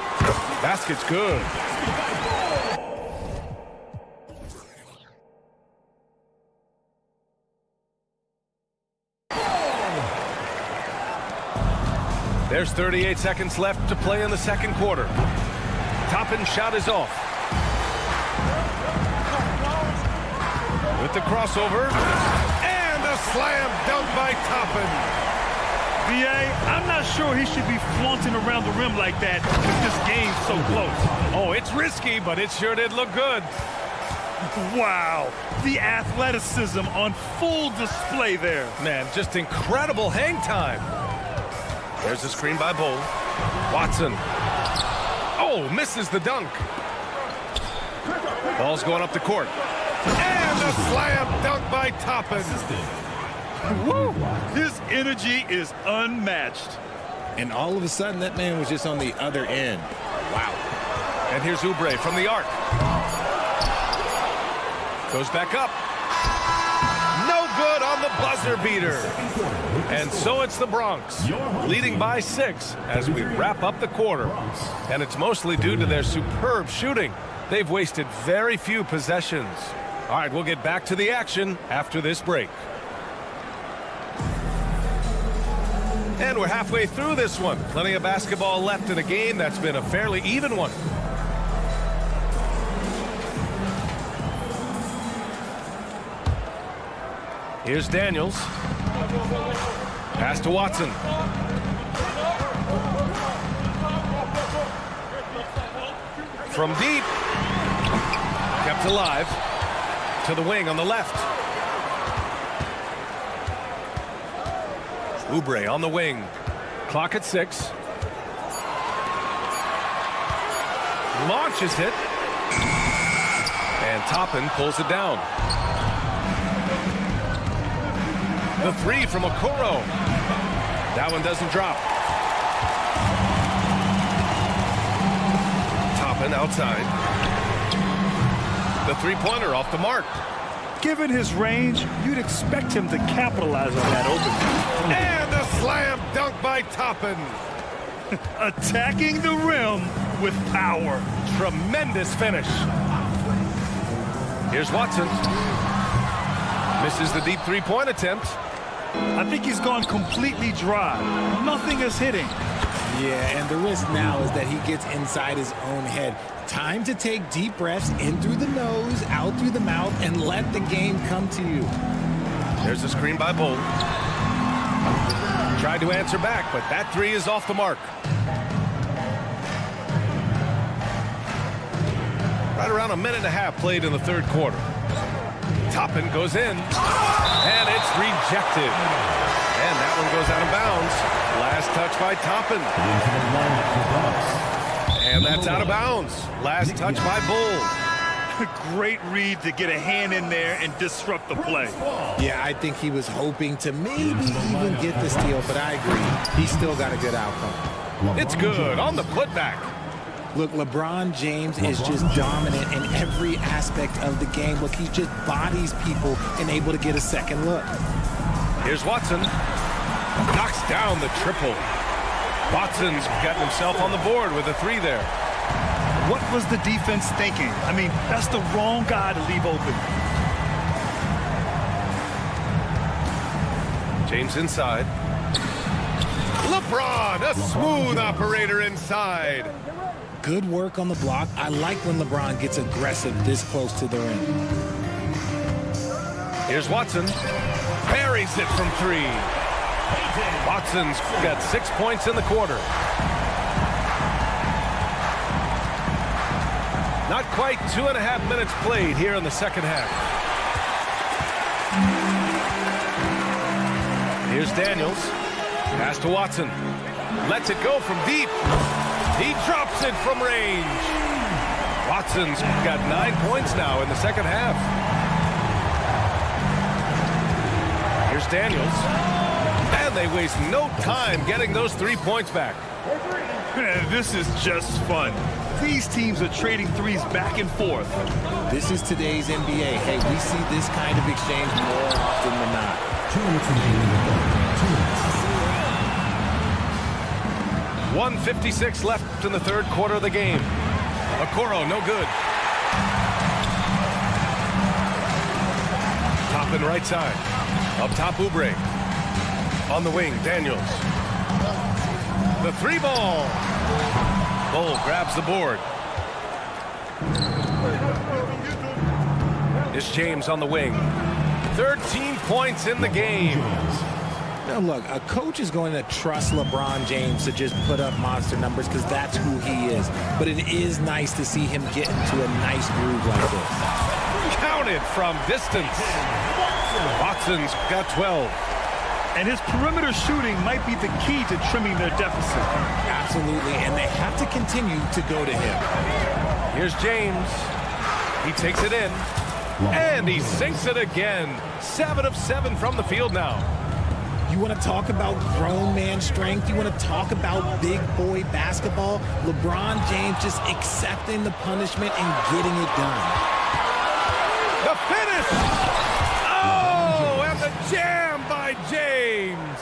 [SPEAKER 6] Basket's good. There's 38 seconds left to play in the second quarter. Toppin's shot is off. With the crossover. And a slam dunk by Toppin.
[SPEAKER 7] B.A., I'm not sure he should be flaunting around the rim like that with this game so close.
[SPEAKER 6] Oh, it's risky, but it sure did look good.
[SPEAKER 7] Wow, the athleticism on full display there.
[SPEAKER 6] Man, just incredible hang time. There's a screen by Bull. Watson. Oh, misses the dunk. Ball's going up the court. And a slam dunk by Toppin.
[SPEAKER 7] Woo! His energy is unmatched.
[SPEAKER 2] And all of a sudden, that man was just on the other end. Wow.
[SPEAKER 6] And here's Oubre from the arc. Goes back up. No good on the buzzer beater. And so it's the Bronx, leading by 6 as we wrap up the quarter. And it's mostly due to their superb shooting. They've wasted very few possessions. All right, we'll get back to the action after this break. And we're halfway through this one. Plenty of basketball left in a game that's been a fairly even one. Here's Daniels. Pass to Watson. From deep. Kept alive. To the wing on the left. Oubre on the wing. Clock at 6. Launches it. And Toppin pulls it down. The three from Okoro. That one doesn't drop. Toppin outside. The three-pointer off the mark.
[SPEAKER 7] Given his range, you'd expect him to capitalize on that opening.
[SPEAKER 6] And a slam dunk by Toppin.
[SPEAKER 7] Attacking the rim with power.
[SPEAKER 6] Tremendous finish. Here's Watson. Misses the deep three-point attempt.
[SPEAKER 7] I think he's gone completely dry. Nothing is hitting.
[SPEAKER 2] Yeah, and the risk now is that he gets inside his own head. Time to take deep breaths in through the nose, out through the mouth, and let the game come to you.
[SPEAKER 6] There's a screen by Bull. Tried to answer back, but that three is off the mark. Right around a minute and a half played in the third quarter. Toppin goes in, and it's rejected. And that one goes out of bounds. Last touch by Toppin. And that's out of bounds. Last touch by Bull.
[SPEAKER 7] Great read to get a hand in there and disrupt the play.
[SPEAKER 2] Yeah, I think he was hoping to maybe even get the steal, but I agree. He still got a good outcome.
[SPEAKER 6] It's good on the putback.
[SPEAKER 2] Look, LeBron James is just dominant in every aspect of the game. Look, he just bodies people and able to get a second look.
[SPEAKER 6] Here's Watson. Knocks down the triple. Watson's gotten himself on the board with a 3 there.
[SPEAKER 7] What was the defense thinking? I mean, that's the wrong guy to leave open.
[SPEAKER 6] James inside. LeBron, a smooth operator inside.
[SPEAKER 2] Good work on the block. I like when LeBron gets aggressive this close to the rim.
[SPEAKER 6] Here's Watson. Buries it from 3. Watson's got 6 points in the quarter. Not quite 2.5 minutes played here in the second half. Here's Daniels. Pass to Watson. Lets it go from deep. He drops it from range. Watson's got 9 points now in the second half. Here's Daniels. And they waste no time getting those 3 points back.
[SPEAKER 7] Man, this is just fun. These teams are trading threes back and forth.
[SPEAKER 2] This is today's NBA. Hey, we see this kind of exchange more often than not.
[SPEAKER 6] 1:56 left in the third quarter of the game. Okoro, no good. Top and right side. Up top, Oubre. On the wing, Daniels. The 3 ball. Bull grabs the board. It's James on the wing. 13 points in the game.
[SPEAKER 2] Now look, a coach is going to trust LeBron James to just put up monster numbers because that's who he is. But it is nice to see him get into a nice groove like this.
[SPEAKER 6] Counted from distance. Watson's got 12.
[SPEAKER 7] And his perimeter shooting might be the key to trimming their deficit.
[SPEAKER 2] Absolutely, and they have to continue to go to him.
[SPEAKER 6] Here's James. He takes it in. And he sinks it again. 7 of 7 from the field now.
[SPEAKER 2] You want to talk about grown man strength? You want to talk about big boy basketball? LeBron James just accepting the punishment and getting it done.
[SPEAKER 6] The finish! Oh, and the jam by James.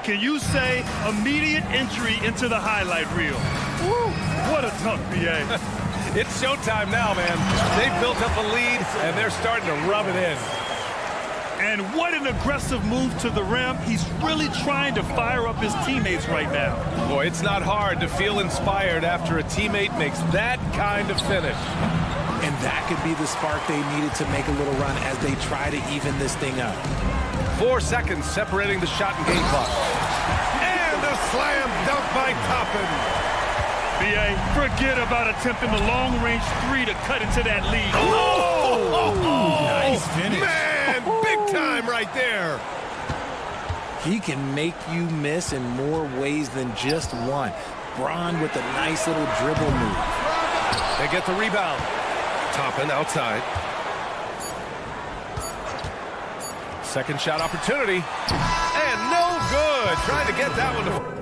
[SPEAKER 7] Can you say immediate entry into the highlight reel? Woo, what a dunk, BA.
[SPEAKER 6] It's showtime now, man. They've built up a lead, and they're starting to rub it in.
[SPEAKER 7] And what an aggressive move to the rim. He's really trying to fire up his teammates right now.
[SPEAKER 6] Boy, it's not hard to feel inspired after a teammate makes that kind of finish.
[SPEAKER 2] And that could be the spark they needed to make a little run as they try to even this thing up.
[SPEAKER 6] 4 seconds separating the shot and game clock. And a slam dunk by Toppin.
[SPEAKER 7] BA, forget about attempting the long-range 3 to cut into that lead.
[SPEAKER 2] Nice finish.
[SPEAKER 6] Man, big time right there.
[SPEAKER 2] He can make you miss in more ways than just one. Bron with a nice little dribble move.
[SPEAKER 6] They get the rebound. Toppin outside. Second shot opportunity. And no good. Trying to get that one to...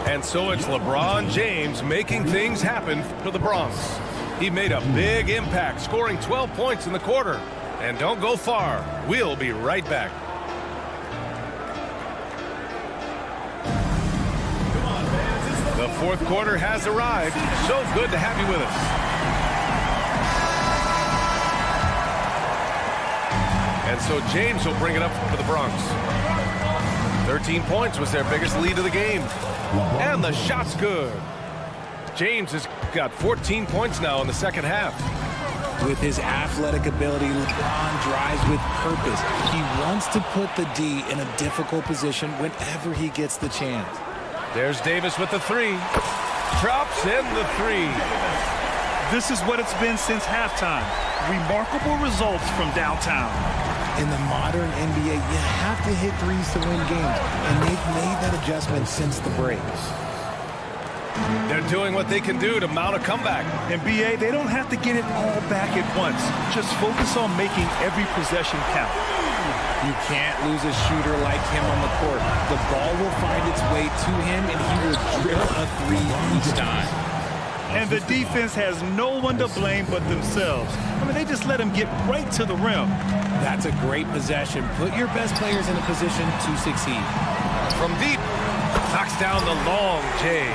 [SPEAKER 6] And so it's LeBron James making things happen for the Bronx. He made a big impact, scoring 12 points in the quarter. And don't go far. We'll be right back. The fourth quarter has arrived. So good to have you with us. And so James will bring it up for the Bronx. 13 points was their biggest lead of the game. And the shot's good. James has got 14 points now in the second half.
[SPEAKER 2] With his athletic ability, LeBron drives with purpose. He wants to put the D in a difficult position whenever he gets the chance.
[SPEAKER 6] There's Davis with the 3. Drops in the 3.
[SPEAKER 7] This is what it's been since halftime. Remarkable results from downtown.
[SPEAKER 2] In the modern NBA, you have to hit threes to win games, and they've made that adjustment since the break.
[SPEAKER 6] They're doing what they can do to mount a comeback.
[SPEAKER 7] In BA, they don't have to get it all back at once. Just focus on making every possession count.
[SPEAKER 2] You can't lose a shooter like him on the court. The ball will find its way to him, and he will drill a three each time.
[SPEAKER 7] And the defense has no one to blame but themselves. I mean, they just let him get right to the rim.
[SPEAKER 2] That's a great possession. Put your best players in a position to succeed.
[SPEAKER 6] From deep, knocks down the long J.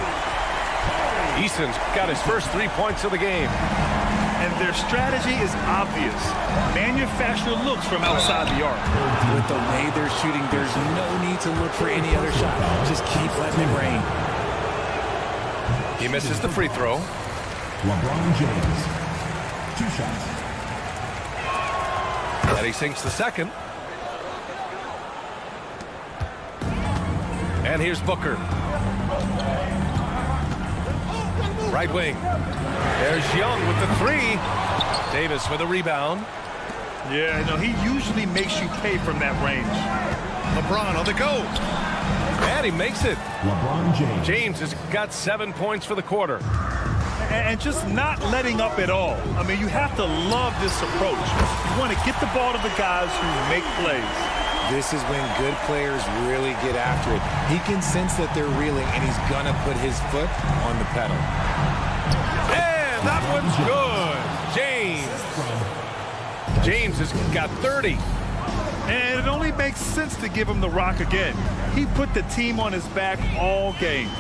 [SPEAKER 6] Eason's got his first 3 points of the game.
[SPEAKER 7] And their strategy is obvious. Manufacture looks from outside the arc.
[SPEAKER 2] With the way they're shooting, there's no need to look for any other shot. Just keep letting it rain.
[SPEAKER 6] He misses the free throw.
[SPEAKER 3] LeBron James. 2 shots.
[SPEAKER 6] And he sinks the second. And here's Booker. Right wing. There's Young with the 3. Davis with a rebound.
[SPEAKER 7] Yeah, no, he usually makes you pay from that range.
[SPEAKER 6] LeBron on the go. And he makes it.
[SPEAKER 3] LeBron James.
[SPEAKER 6] James has got 7 points for the quarter.
[SPEAKER 7] And just not letting up at all. I mean, you have to love this approach. You want to get the ball to the guys who make plays.
[SPEAKER 2] This is when good players really get after it. He can sense that they're reeling, and he's going to put his foot on the pedal.
[SPEAKER 6] And that one's good. James has got 30.
[SPEAKER 7] And it only makes sense to give him the rock again. He put the team on his back all game.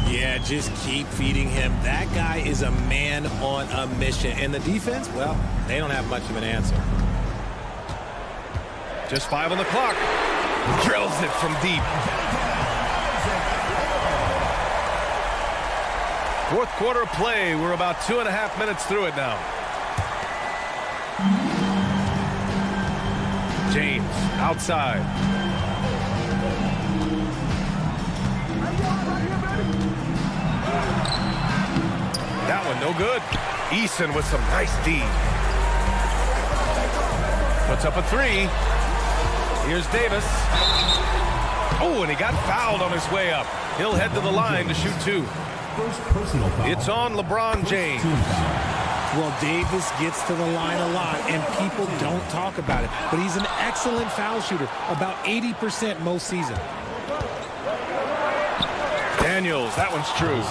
[SPEAKER 2] Yeah, just keep feeding him. That guy is a man on a mission. And the defense, well, they don't have much of an answer.
[SPEAKER 6] Just 5 on the clock. Drills it from deep. Fourth quarter of play. We're about 2.5 minutes through it now. James outside. That one no good. Eason with some nice D. Puts up a 3. Here's Davis. Oh, and he got fouled on his way up. He'll head to the line to shoot 2.
[SPEAKER 3] First personal foul.
[SPEAKER 6] It's on LeBron James.
[SPEAKER 2] Well, Davis gets to the line a lot, and people don't talk about it. But he's an excellent foul shooter, about 80% most season.
[SPEAKER 6] Daniels, that one's true.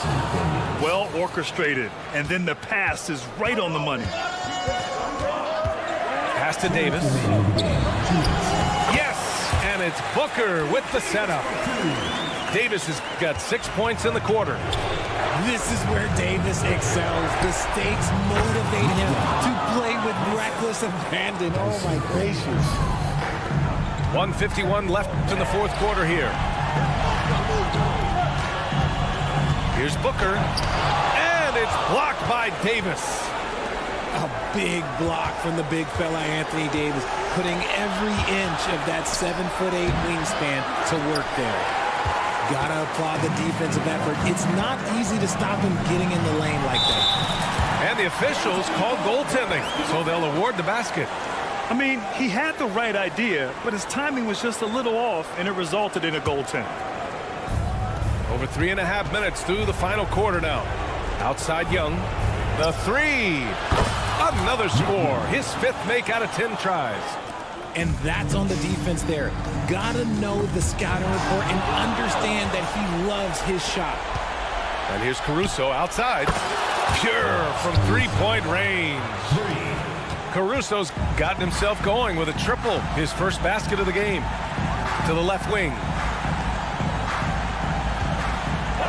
[SPEAKER 7] Well orchestrated. And then the pass is right on the money.
[SPEAKER 6] Pass to Davis. Yes, and it's Booker with the setup. Davis has got 6 points in the quarter.
[SPEAKER 2] This is where Davis excels. The stakes motivate him to play with reckless abandon. Oh, my gracious.
[SPEAKER 6] 1:51 left in the fourth quarter here. Here's Booker, and it's blocked by Davis.
[SPEAKER 2] A big block from the big fella Anthony Davis, putting every inch of that 7'8" wingspan to work there. Gotta applaud the defensive effort. It's not easy to stop him getting in the lane like that.
[SPEAKER 6] And the officials called goaltending, so they'll award the basket.
[SPEAKER 7] I mean, he had the right idea, but his timing was just a little off, and it resulted in a goaltend.
[SPEAKER 6] Over 3.5 minutes through the final quarter now. Outside Young. The 3. Another score. His 5th make out of 10 tries.
[SPEAKER 2] And that's on the defense there. Gotta know the scouting report and understand that he loves his shot.
[SPEAKER 6] And here's Caruso outside. Pure from 3-point range. Caruso's gotten himself going with a triple. His first basket of the game. To the left wing.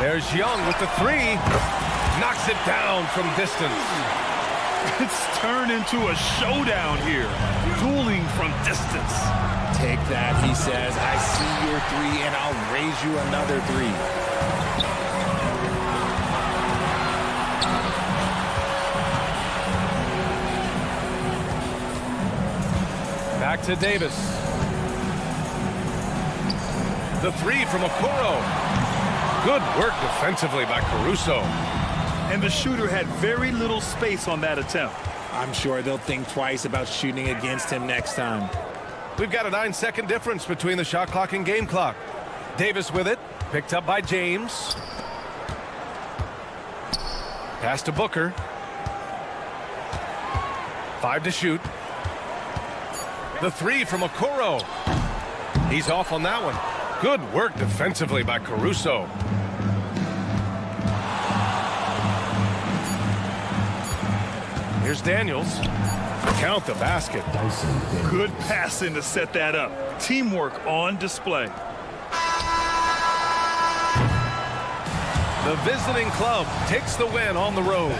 [SPEAKER 6] There's Young with the 3. Knocks it down from distance.
[SPEAKER 7] It's turned into a showdown here. Dueling from distance.
[SPEAKER 2] Take that, he says. I see your 3, and I'll raise you another 3.
[SPEAKER 6] Back to Davis. The 3 from Okoro. Good work defensively by Caruso.
[SPEAKER 7] And the shooter had very little space on that attempt.
[SPEAKER 2] I'm sure they'll think twice about shooting against him next time.
[SPEAKER 6] We've got a 9-second difference between the shot clock and game clock. Davis with it. Picked up by James. Pass to Booker. 5 to shoot. The 3 from Okoro. He's off on that one. Good work defensively by Caruso. Here's Daniels. Count the basket.
[SPEAKER 7] Good passing to set that up. Teamwork on display.
[SPEAKER 6] The visiting club takes the win on the road.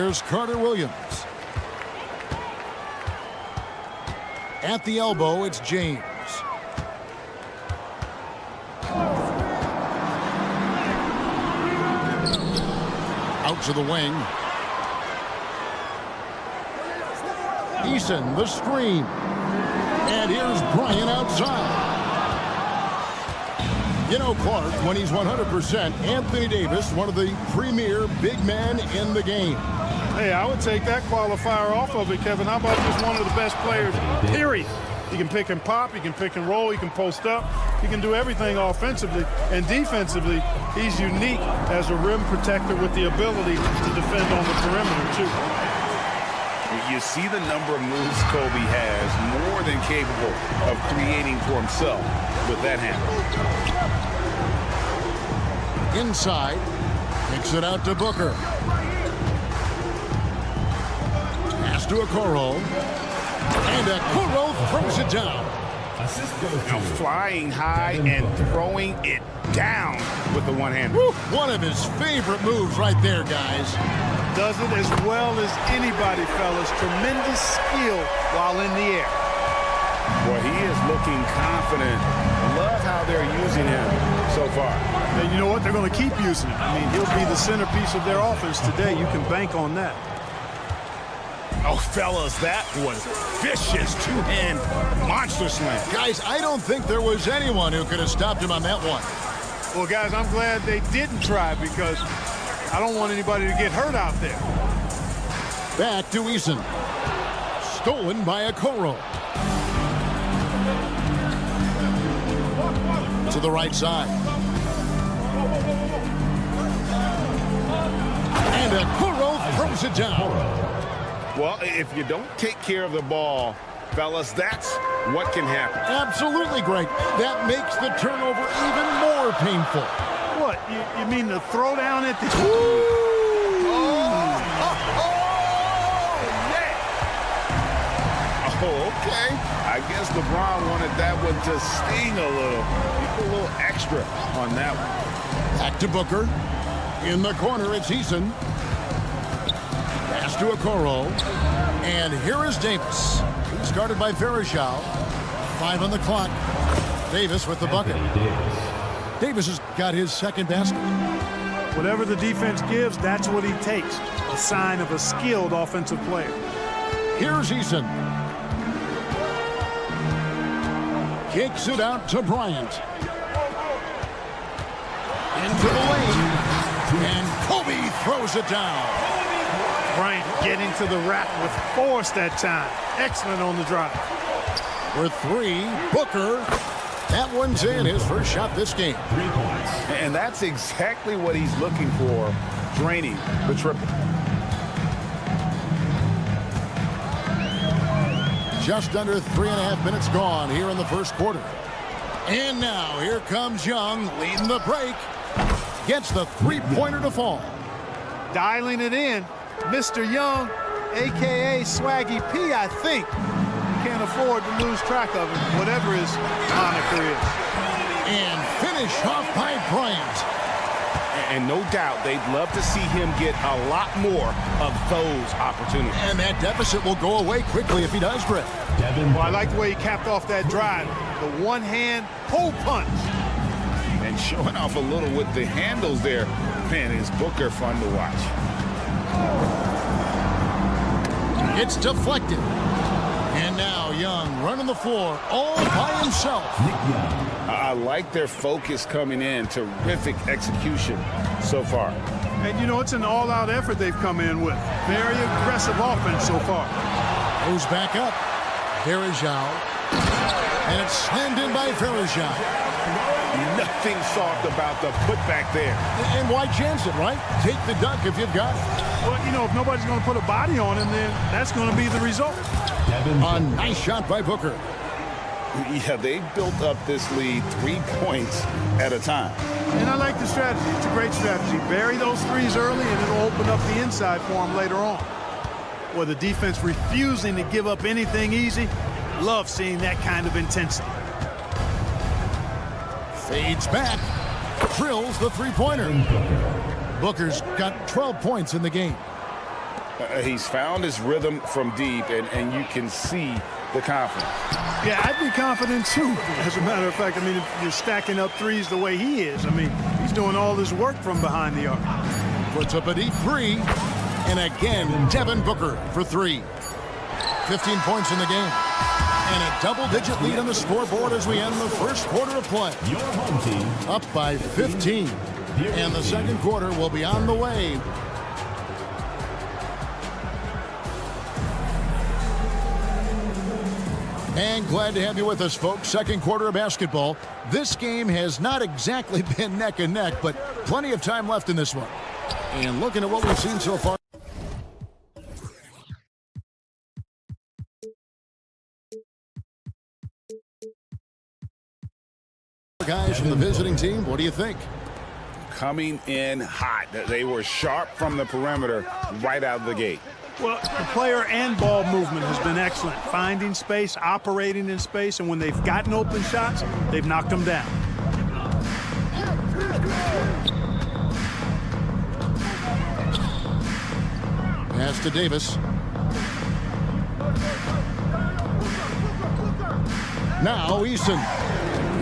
[SPEAKER 1] Here's Carter Williams. At the elbow, it's James. Out to the wing. Eason, the screen. And here's Bryant outside. You know, Clark, when he's 100%, Anthony Davis, one of the premier big men in the game.
[SPEAKER 8] Hey, I would take that qualifier off of it, Kevin. How about just one of the best players, period? He can pick and pop, he can pick and roll, he can post up, he can do everything offensively. And defensively, he's unique as a rim protector with the ability to defend on the perimeter, too.
[SPEAKER 5] You see the number of moves Kobe has, more than capable of creating for himself with that handle.
[SPEAKER 1] Inside, kicks it out to Booker. Pass to Okoro. And Okoro throws it down.
[SPEAKER 5] Now flying high and throwing it down with the one-hander.
[SPEAKER 1] One of his favorite moves right there, guys.
[SPEAKER 8] Does it as well as anybody, fellas. Tremendous skill while in the air.
[SPEAKER 5] Boy, he is looking confident. Love how they're using him so far.
[SPEAKER 8] And you know what? They're going to keep using him. I mean, he'll be the centerpiece of their offense today. You can bank on that.
[SPEAKER 5] Oh, fellas, that was vicious two-hand monster slam.
[SPEAKER 1] Guys, I don't think there was anyone who could have stopped him on that one.
[SPEAKER 8] Well, guys, I'm glad they didn't try because I don't want anybody to get hurt out there.
[SPEAKER 1] Back to Eason. Stolen by Okoro. To the right side. And Okoro throws it down.
[SPEAKER 5] Well, if you don't take care of the ball, fellas, that's what can happen.
[SPEAKER 1] Absolutely, Greg. That makes the turnover even more painful.
[SPEAKER 8] What? You mean the throwdown at the...
[SPEAKER 5] Oh, okay. I guess LeBron wanted that one to sting a little. He put a little extra on that one.
[SPEAKER 1] Back to Booker. In the corner, it's Eason. Pass to Okoro. And here is Davis. He's guarded by Verajao. 5 on the clock. Davis with the bucket. Davis has got his second basket.
[SPEAKER 8] Whatever the defense gives, that's what he takes. A sign of a skilled offensive player.
[SPEAKER 1] Here's Eason. Kicks it out to Bryant. Into the lane. And Kobe throws it down.
[SPEAKER 8] Bryant getting to the rack with force that time. Excellent on the drive.
[SPEAKER 1] For 3, Booker. That one's in, his first shot this game.
[SPEAKER 5] 3 points. And that's exactly what he's looking for, draining the triple.
[SPEAKER 1] Just under 3.5 minutes gone here in the first quarter. And now here comes Young leading the break. Gets the three-pointer to fall.
[SPEAKER 8] Dialing it in, Mr. Young, a.k.a. Swaggy P, I think. Can't afford to lose track of him, whatever his moniker is.
[SPEAKER 1] And finish off by Bryant.
[SPEAKER 5] And no doubt they'd love to see him get a lot more of those opportunities.
[SPEAKER 1] And that deficit will go away quickly if he does, Greg.
[SPEAKER 8] Well, I like the way he capped off that drive. The one-hand pull punch.
[SPEAKER 5] And showing off a little with the handles there. Man, is Booker fun to watch.
[SPEAKER 1] It's deflected. And now Young running the floor all by himself.
[SPEAKER 5] I like their focus coming in. Terrific execution so far.
[SPEAKER 8] And, you know, it's an all-out effort they've come in with. Very aggressive offense so far.
[SPEAKER 1] Goes back up. Verajao. And it's slammed in by Verajao.
[SPEAKER 5] Nothing soft about the putback there.
[SPEAKER 1] And why chance it, right? Take the dunk if you've got it.
[SPEAKER 8] Well, you know, if nobody's going to put a body on him, then that's going to be the result.
[SPEAKER 1] A nice shot by Booker.
[SPEAKER 5] Yeah, they built up this lead 3 points at a time.
[SPEAKER 8] And I like the strategy. It's a great strategy. Bury those threes early, and it'll open up the inside for them later on. Or the defense refusing to give up anything easy. Love seeing that kind of intensity.
[SPEAKER 1] Fades back. Drills the three-pointer. Booker's got 12 points in the game.
[SPEAKER 5] He's found his rhythm from deep, and you can see the confidence.
[SPEAKER 8] Yeah, I'd be confident too. As a matter of fact, I mean, if you're stacking up threes the way he is, I mean, he's doing all this work from behind the arc.
[SPEAKER 1] Puts up a deep three. And again, Devin Booker for three. 15 points in the game. And a double-digit lead on the scoreboard as we end the first quarter of play.
[SPEAKER 3] Your home team.
[SPEAKER 1] Up by 15. And the second quarter will be on the way. And glad to have you with us, folks. Second quarter of basketball. This game has not exactly been neck and neck, but plenty of time left in this one. And looking at what we've seen so far. Guys from the visiting team, what do you think?
[SPEAKER 5] Coming in hot. They were sharp from the perimeter right out of the gate.
[SPEAKER 8] Well, the player and ball movement has been excellent. Finding space, operating in space, and when they've gotten open shots, they've knocked them down.
[SPEAKER 1] Pass to Davis. Now Eason.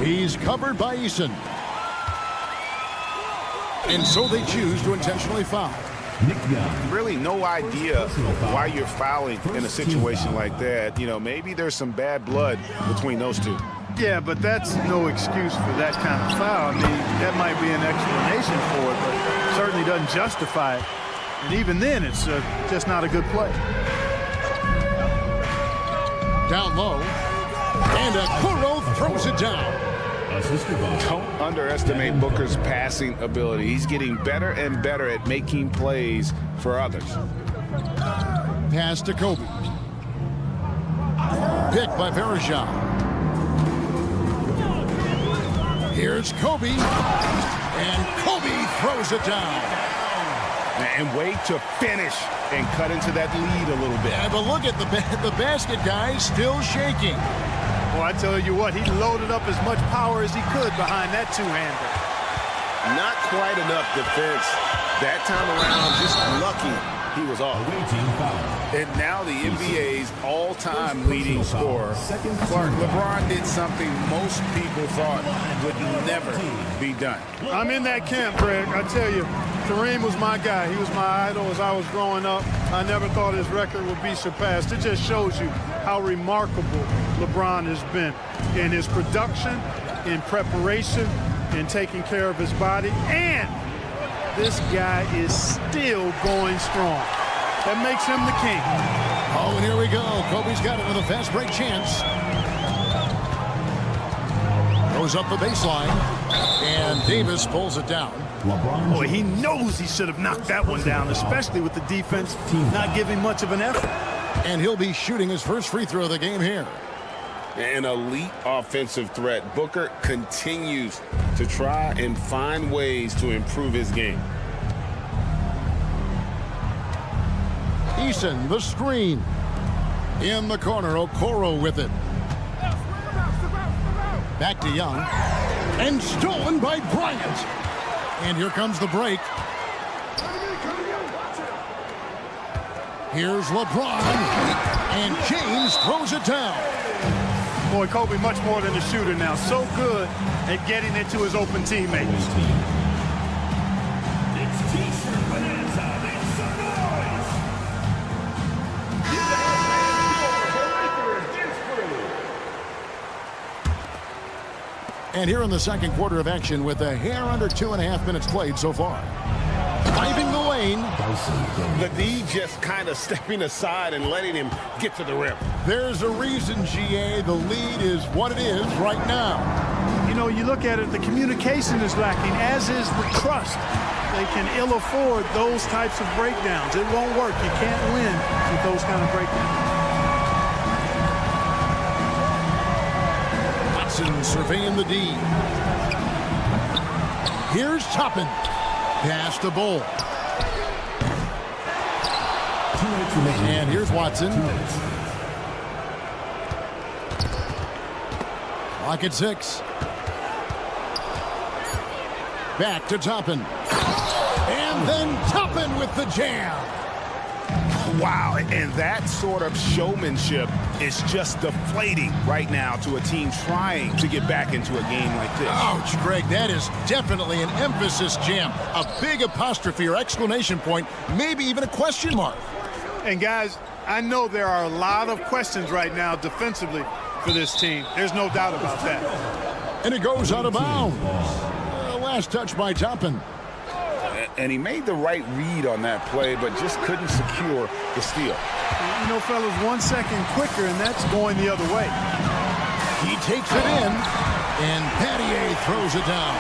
[SPEAKER 1] He's covered by Eason. And so they choose to intentionally foul.
[SPEAKER 5] Really no idea why you're fouling in a situation like that. You know, maybe there's some bad blood between those two.
[SPEAKER 8] Yeah, but that's no excuse for that kind of foul. I mean, that might be an explanation for it, but certainly doesn't justify it. And even then, it's just not a good play.
[SPEAKER 1] Down low. And Okoro throws it down.
[SPEAKER 5] Don't underestimate Booker's passing ability. He's getting better and better at making plays for others.
[SPEAKER 1] Pass to Kobe. Picked by Verajah. Here's Kobe. And Kobe throws it down.
[SPEAKER 5] And wait to finish and cut into that lead a little bit.
[SPEAKER 1] Yeah, but look at the basket, guys, still shaking.
[SPEAKER 8] Well, I tell you what, he loaded up as much power as he could behind that two-hander.
[SPEAKER 5] Not quite enough defense that time around. Just lucky he was off. And now the NBA's all-time leading scorer. Clark, LeBron did something most people thought would never be done.
[SPEAKER 8] I'm in that camp, Greg. I tell you, Kareem was my guy. He was my idol as I was growing up. I never thought his record would be surpassed. It just shows you how remarkable LeBron has been in his production, in preparation, in taking care of his body, and this guy is still going strong. That makes him the king.
[SPEAKER 1] Oh, and here we go. Kobe's got another fast break chance. Goes up the baseline, and Davis pulls it down.
[SPEAKER 8] Boy, he knows he should have knocked that one down, especially with the defense not giving much of an effort.
[SPEAKER 1] And he'll be shooting his first free throw of the game here.
[SPEAKER 5] An elite offensive threat. Booker continues to try and find ways to improve his game.
[SPEAKER 1] Eason, the screen. In the corner, Okoro with it. Back to Young. And stolen by Bryant. And here comes the break. Here's LeBron. And James throws it down.
[SPEAKER 8] Boy, Kobe much more than a shooter now. So good at getting it to his open teammates.
[SPEAKER 3] It's T-shirt bonanza. Make some noise.
[SPEAKER 1] And here in the second quarter of action with a hair under 2.5 minutes played so far. Driving the lane.
[SPEAKER 5] The D just kind of stepping aside and letting him get to the rim.
[SPEAKER 1] There's a reason, GA, the lead is what it is right now.
[SPEAKER 8] You know, you look at it, the communication is lacking, as is the trust. They can ill afford those types of breakdowns. It won't work. You can't win with those kind of breakdowns.
[SPEAKER 1] Watson surveying the D. Here's Toppin. Pass to Bull. And here's Watson. Clock at 6. Back to Toppin. And then Toppin with the jam.
[SPEAKER 4] Wow, and that sort of showmanship is just deflating right now to a team trying to get back into a game like this.
[SPEAKER 1] Ouch, Greg, that is definitely an emphasis jam. A big apostrophe or exclamation point, maybe even a question mark.
[SPEAKER 8] And guys, I know there are a lot of questions right now defensively for this team. There's no doubt about that.
[SPEAKER 1] And it goes out of bounds. Last touch by Toppin.
[SPEAKER 5] And he made the right read on that play, but just couldn't secure the steal.
[SPEAKER 8] You know, fellas, 1 second quicker, and that's going the other way.
[SPEAKER 1] He takes it in, and Pattier throws it down.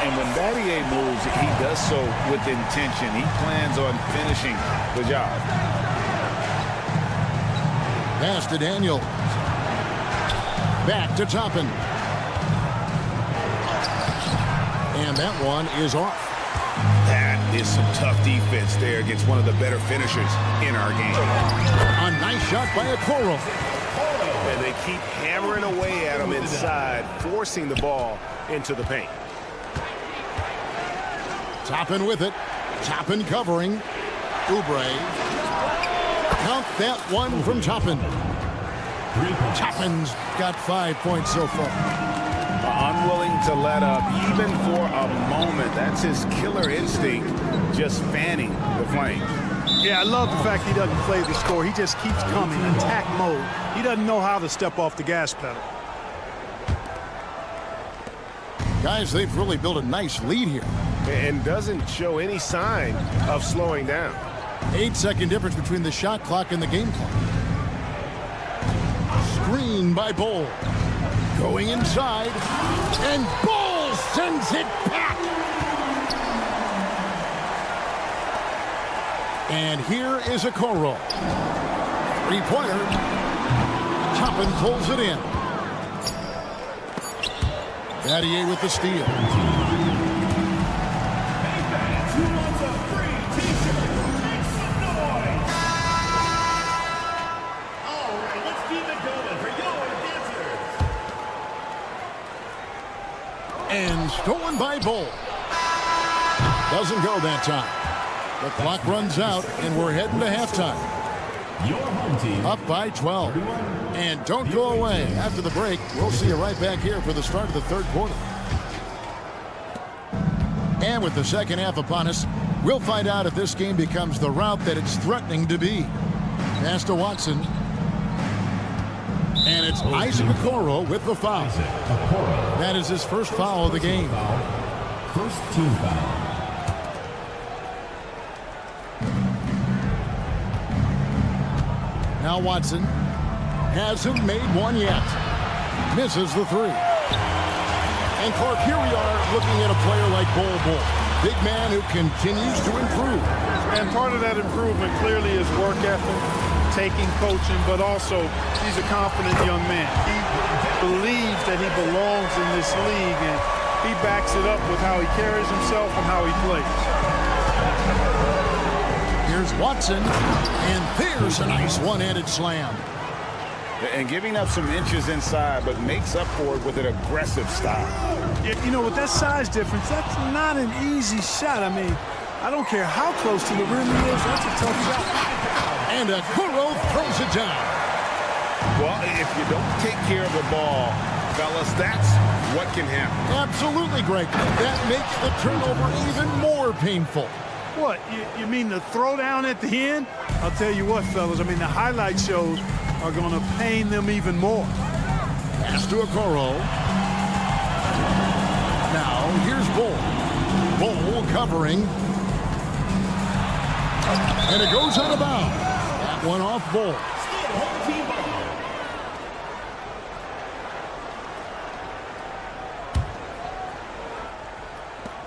[SPEAKER 5] And when Battier moves, he does so with intention. He plans on finishing the job.
[SPEAKER 1] Pass to Daniels. Back to Toppin. And that one is off.
[SPEAKER 4] That is some tough defense there against one of the better finishers in our game.
[SPEAKER 1] A nice shot by Okoro.
[SPEAKER 4] And they keep hammering away at him inside, forcing the ball into the paint.
[SPEAKER 1] Toppin with it. Toppin covering. Oubre. Count that one from Toppin. Toppin's got 5 points so far.
[SPEAKER 4] Unwilling to let up even for a moment. That's his killer instinct, just fanning the flames.
[SPEAKER 8] Yeah, I love the fact he doesn't play the score. He just keeps coming, attack mode. He doesn't know how to step off the gas pedal.
[SPEAKER 1] Guys, they've really built a nice lead here.
[SPEAKER 4] And doesn't show any sign of slowing down.
[SPEAKER 1] 8-second difference between the shot clock and the game clock. Screen by Bol. Going inside, and Bol sends it back. And here is Okoro. Three-pointer. Toppin pulls it in. Battier with the steal. And stolen by Bol. Doesn't go that time. The clock runs out, and we're heading to halftime.
[SPEAKER 3] Your home team
[SPEAKER 1] Up by 12. And don't go away. After the break, we'll see you right back here for the start of the third quarter. And with the second half upon us, we'll find out if this game becomes the route that it's threatening to be. Pass to Watson. And it's Isaac Okoro with the foul. That is his first foul of the game.
[SPEAKER 3] First team foul.
[SPEAKER 1] Now Watson hasn't made one yet. Misses the three. And Clark, here we are looking at a player like Bol. Big man who continues to improve.
[SPEAKER 8] And part of that improvement clearly is work ethic, taking coaching, but also he's a confident young man. He believes that he belongs in this league, and he backs it up with how he carries himself and how he plays.
[SPEAKER 1] Here's Watson, and there's a nice one-handed slam.
[SPEAKER 5] And giving up some inches inside, but makes up for it with an aggressive style.
[SPEAKER 8] You know, with that size difference, that's not an easy shot. I mean, I don't care how close to the rim he is, that's a tough shot.
[SPEAKER 1] And Okoro throws it down.
[SPEAKER 4] Well, if you don't take care of the ball, fellas, that's what can happen.
[SPEAKER 1] Absolutely, Greg. That makes the turnover even more painful.
[SPEAKER 8] What, you mean the throwdown at the end? I'll tell you what, fellas, I mean, the highlight shows are going to pain them even more.
[SPEAKER 1] Pass to Okoro. Now, here's Bol. Bol covering. And it goes out of bounds. That one off Bol.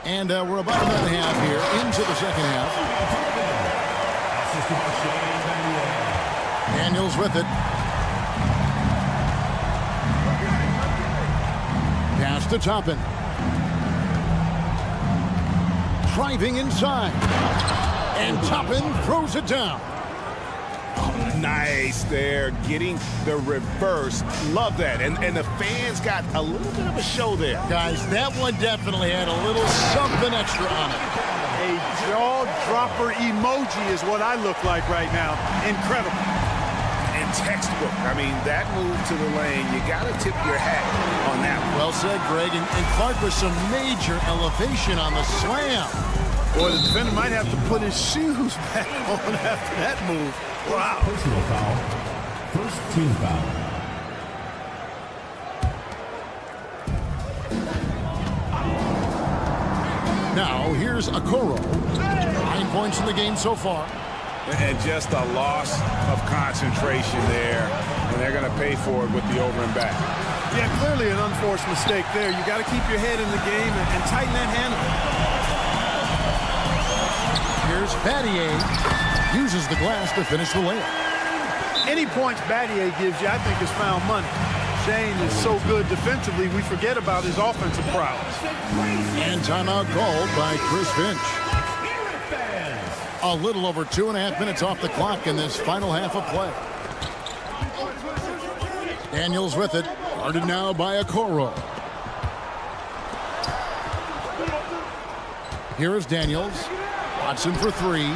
[SPEAKER 1] And we're about a minute and a half here into the second half. Daniels with it. Pass to Toppin. Driving inside. And Toppin throws it down.
[SPEAKER 4] Nice there, getting the reverse. Love that. And the fans got a little bit of a show there.
[SPEAKER 1] Guys, that one definitely had a little something extra on it.
[SPEAKER 8] A jaw-dropper emoji is what I look like right now. Incredible.
[SPEAKER 5] And textbook. I mean, that move to the lane, you got to tip your hat on that one.
[SPEAKER 1] Well said, Greg. And Clark with some major elevation on the slam.
[SPEAKER 8] Boy, the defender might have to put his shoes back on after that move. Wow.
[SPEAKER 3] Personal foul. First team foul.
[SPEAKER 1] Now, here's Okoro. 9 points in the game so far.
[SPEAKER 5] And just a loss of concentration there. And they're going to pay for it with the over and back.
[SPEAKER 8] Yeah, clearly an unforced mistake there. You got to keep your head in the game and tighten that handle.
[SPEAKER 1] Here's Battier. Uses the glass to finish the layup.
[SPEAKER 8] Any points Battier gives you, I think, is found money. Shane is so good defensively, we forget about his offensive prowess.
[SPEAKER 1] And timeout called by Chris Finch. A little over 2.5 minutes off the clock in this final half of play. Daniels with it. Guarded now by Okoro. Here is Daniels. Watson for three.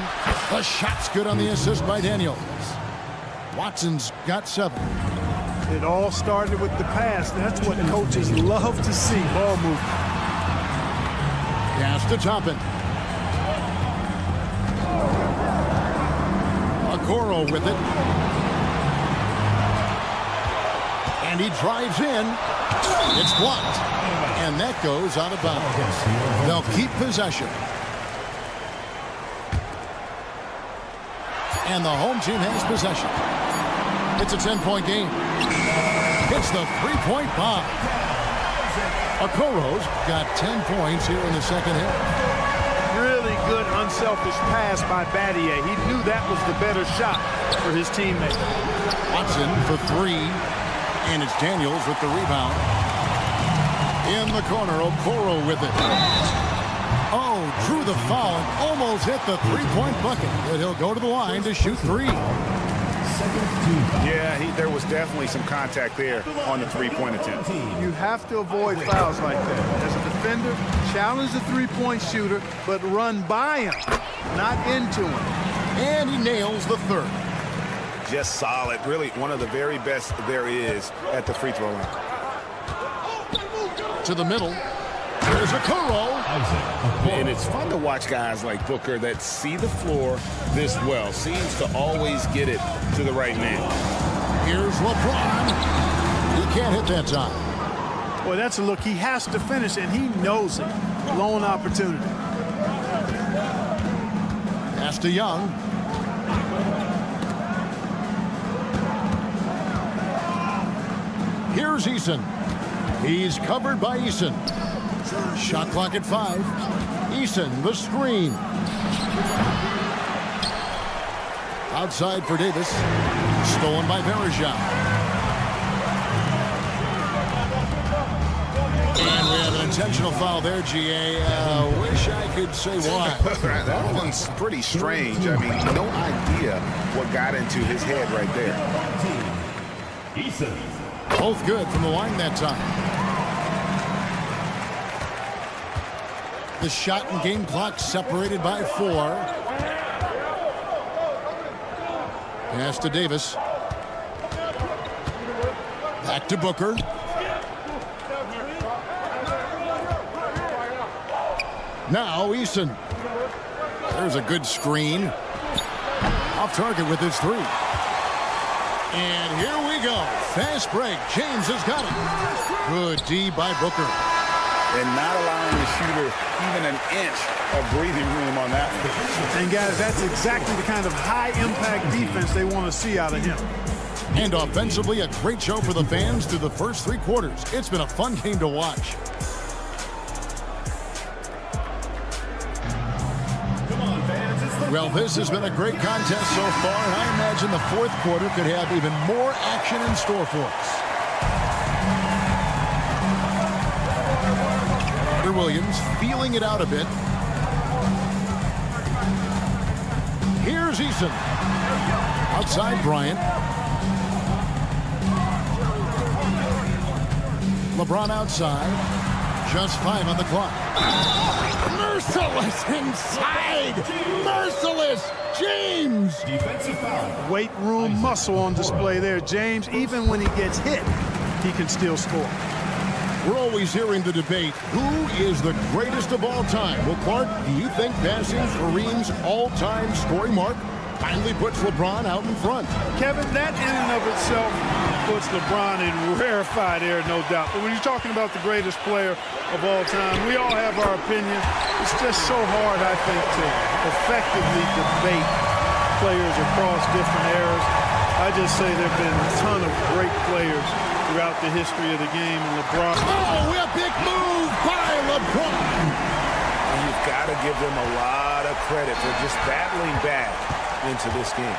[SPEAKER 1] The shot's good on the assist by Daniels. Watson's got 7.
[SPEAKER 8] It all started with the pass. That's what coaches love to see, ball movement.
[SPEAKER 1] Pass to Toppin. Okoro with it. And he drives in. It's blocked. And that goes out of bounds. They'll keep possession. And the home team has possession. It's a 10-point game. It's the three-point bomb. Okoro's got 10 points here in the second half.
[SPEAKER 8] Really good unselfish pass by Battier. He knew that was the better shot for his teammate.
[SPEAKER 1] Watson for 3. And it's Daniels with the rebound. In the corner, Okoro with it. Oh, drew the foul and almost hit the three-point bucket. But he'll go to the line to shoot 3.
[SPEAKER 5] Yeah, there was definitely some contact there on the three-point attempt.
[SPEAKER 8] You have to avoid fouls like that. As a defender, challenge the three-point shooter, but run by him, not into him.
[SPEAKER 1] And he nails the third.
[SPEAKER 5] Just solid. Really one of the very best there is at the free throw line.
[SPEAKER 1] To the middle. There's Okoro.
[SPEAKER 5] And it's fun to watch guys like Booker that see the floor this well. Seems to always get it to the right man.
[SPEAKER 1] Here's LeBron. He can't hit that time.
[SPEAKER 8] Boy, that's a look he has to finish, and he knows it. Lone opportunity.
[SPEAKER 1] Pass to Young. Here's Eason. He's covered by Eason. Shot clock at 5. Eason, the screen. Outside for Davis. Stolen by Bergeron. And we have an intentional foul there, GA. Wish I could say why.
[SPEAKER 5] That one's pretty strange. I mean, no idea what got into his head right there.
[SPEAKER 3] Eason.
[SPEAKER 1] Both good from the line that time. The shot and game clock separated by 4. Pass to Davis. Back to Booker. Now Eason. There's a good screen. Off target with his 3. And here we go. Fast break. James has got it. Good D by Booker.
[SPEAKER 5] And not allowing the shooter even an inch of breathing room on that one.
[SPEAKER 8] And guys, that's exactly the kind of high-impact defense they want to see out of him.
[SPEAKER 1] And offensively, a great show for the fans through the first 3 quarters. It's been a fun game to watch. Well, this has been a great contest so far, and I imagine the 4th quarter could have even more action in store for us. Williams feeling it out a bit. Here's Eason. Outside Bryant. LeBron outside. Just 5 on the clock. Merciless inside. Merciless. James.
[SPEAKER 3] Defensive foul.
[SPEAKER 8] Weight room muscle on display there. James, even when he gets hit, he can still score.
[SPEAKER 1] We're always hearing the debate, who is the greatest of all time? Well, Clark, do you think passing Kareem's all-time scoring mark finally puts LeBron out in front?
[SPEAKER 8] Kevin, that in and of itself puts LeBron in rarefied air, no doubt. But when you're talking about the greatest player of all time, we all have our opinion. It's just so hard, I think, to effectively debate players across different eras. I just say there have been a ton of great players throughout the history of the game. And LeBron.
[SPEAKER 1] Oh, a big move by LeBron.
[SPEAKER 5] And you've got to give them a lot of credit for just battling back into this game.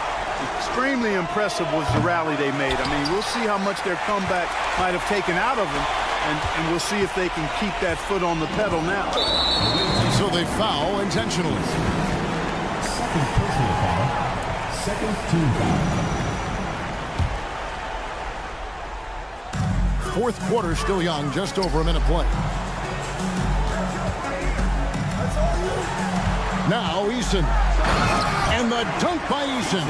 [SPEAKER 8] Extremely impressive was the rally they made. I mean, we'll see how much their comeback might have taken out of them, and we'll see if they can keep that foot on the pedal now.
[SPEAKER 1] So they foul intentionally.
[SPEAKER 3] Second personal foul. Second team foul.
[SPEAKER 1] Fourth quarter still young, just over a minute play. Now Eason. And the dunk by Eason.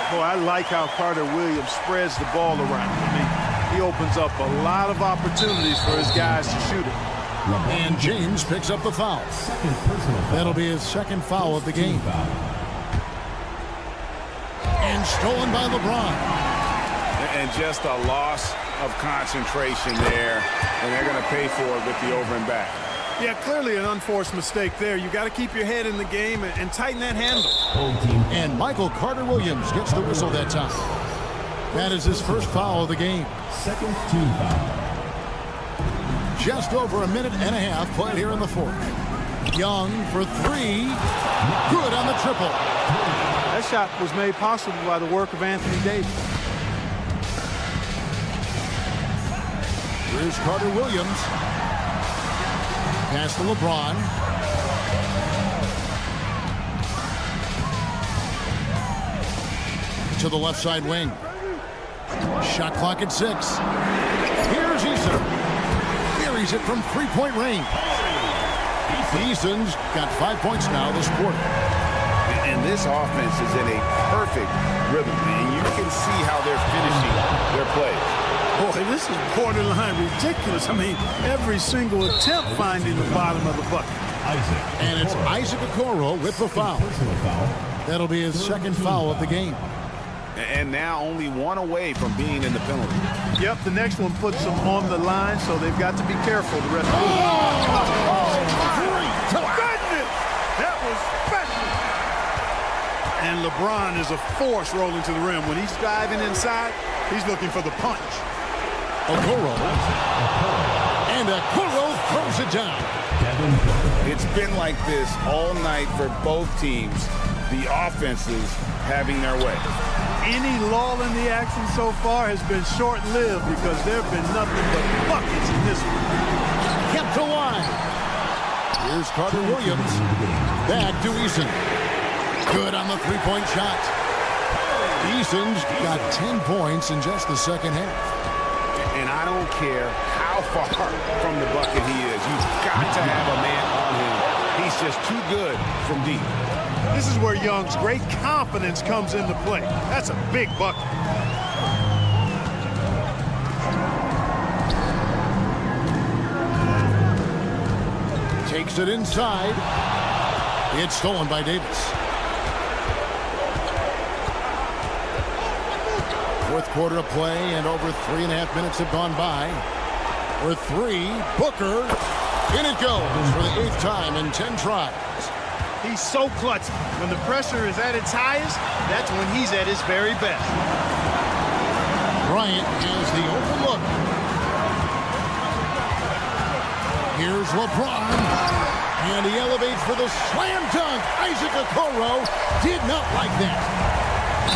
[SPEAKER 8] Boy, I like how Carter Williams spreads the ball around. I mean, he opens up a lot of opportunities for his guys to shoot it.
[SPEAKER 1] And James picks up the foul.
[SPEAKER 3] Second personal foul.
[SPEAKER 1] That'll be his second foul of the game. And stolen by LeBron.
[SPEAKER 5] And just a loss of concentration there, and they're going to pay for it with the over and back.
[SPEAKER 8] Yeah, clearly an unforced mistake there. You got to keep your head in the game and tighten that handle.
[SPEAKER 1] And Michael Carter Williams gets the whistle that time. That is his first foul of the game.
[SPEAKER 3] Second team foul.
[SPEAKER 1] Just over a minute and a half played here in the fourth. Young for 3. Good on the triple.
[SPEAKER 8] That shot was made possible by the work of Anthony Davis.
[SPEAKER 1] Here's Carter Williams. Pass to LeBron. To the left side wing. Shot clock at 6. Here's Eason. Buries it from 3-point range. Eason's got 5 points now this quarter.
[SPEAKER 5] And this offense is in a perfect rhythm, and you can see how they're finishing their plays.
[SPEAKER 8] Boy, this is borderline ridiculous. I mean, every single attempt finding the bottom of the bucket.
[SPEAKER 1] And it's Isaac Okoro with the foul. That'll be his second foul of the game.
[SPEAKER 5] And now only one away from being in the penalty.
[SPEAKER 8] Yep, the next one puts them on the line, so they've got to be careful the rest of the game. Goodness! That was special! And LeBron is a force rolling to the rim. When he's diving inside, he's looking for the punch.
[SPEAKER 1] Okoro. And Okoro throws it down.
[SPEAKER 5] It's been like this all night for both teams. The offenses having their way.
[SPEAKER 8] Any lull in the action so far has been short-lived because there have been nothing but buckets in this one.
[SPEAKER 1] Kept alive. Here's Carter Williams. Back to Eason. Good on the 3-point shot. Eason's got 10 points in just the second half.
[SPEAKER 5] And I don't care how far from the bucket he is. You've got to have a man on him. He's just too good from deep.
[SPEAKER 8] This is where Young's great confidence comes into play. That's a big bucket.
[SPEAKER 1] Takes it inside. It's stolen by Davis. Fourth quarter of play, and over 3.5 minutes have gone by. For 3, Booker. In it goes for the 8th time in 10 tries.
[SPEAKER 8] He's so clutch. When the pressure is at its highest, that's when he's at his very best.
[SPEAKER 1] Bryant has the open look. Here's LeBron. And he elevates for the slam dunk. Isaac Okoro did not like that.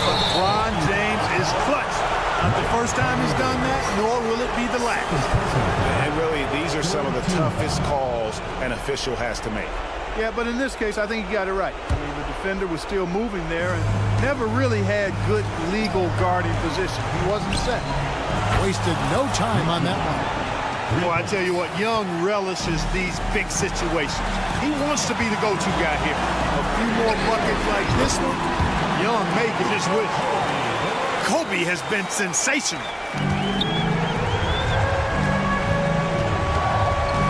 [SPEAKER 8] LeBron James is clutch. Not the first time he's done that, nor will it be the last.
[SPEAKER 5] And really, these are some of the toughest calls an official has to make.
[SPEAKER 8] Yeah, but in this case, I think he got it right. I mean, the defender was still moving there and never really had good legal guarding position. He wasn't set.
[SPEAKER 1] Wasted no time on that one.
[SPEAKER 8] Well, I tell you what, Young relishes these big situations. He wants to be the go-to guy here. A few more buckets like this one, Young may get his wish. Kobe has been sensational.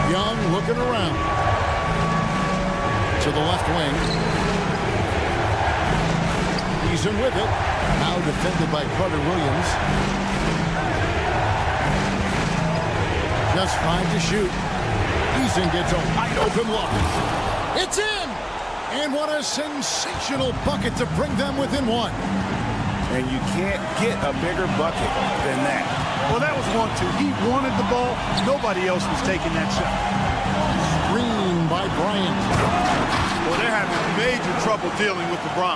[SPEAKER 1] Young looking around. To the left wing. He's in with it. Now defended by Carter Williams. Just 5 to shoot. Eason gets a wide open look. It's in! And what a sensational bucket to bring them within 1.
[SPEAKER 5] And you can't get a bigger bucket than that.
[SPEAKER 8] Well, that was 1-2. He wanted the ball. Nobody else was taking that shot.
[SPEAKER 1] Screen by Bryant.
[SPEAKER 8] Well, they're having major trouble dealing with LeBron.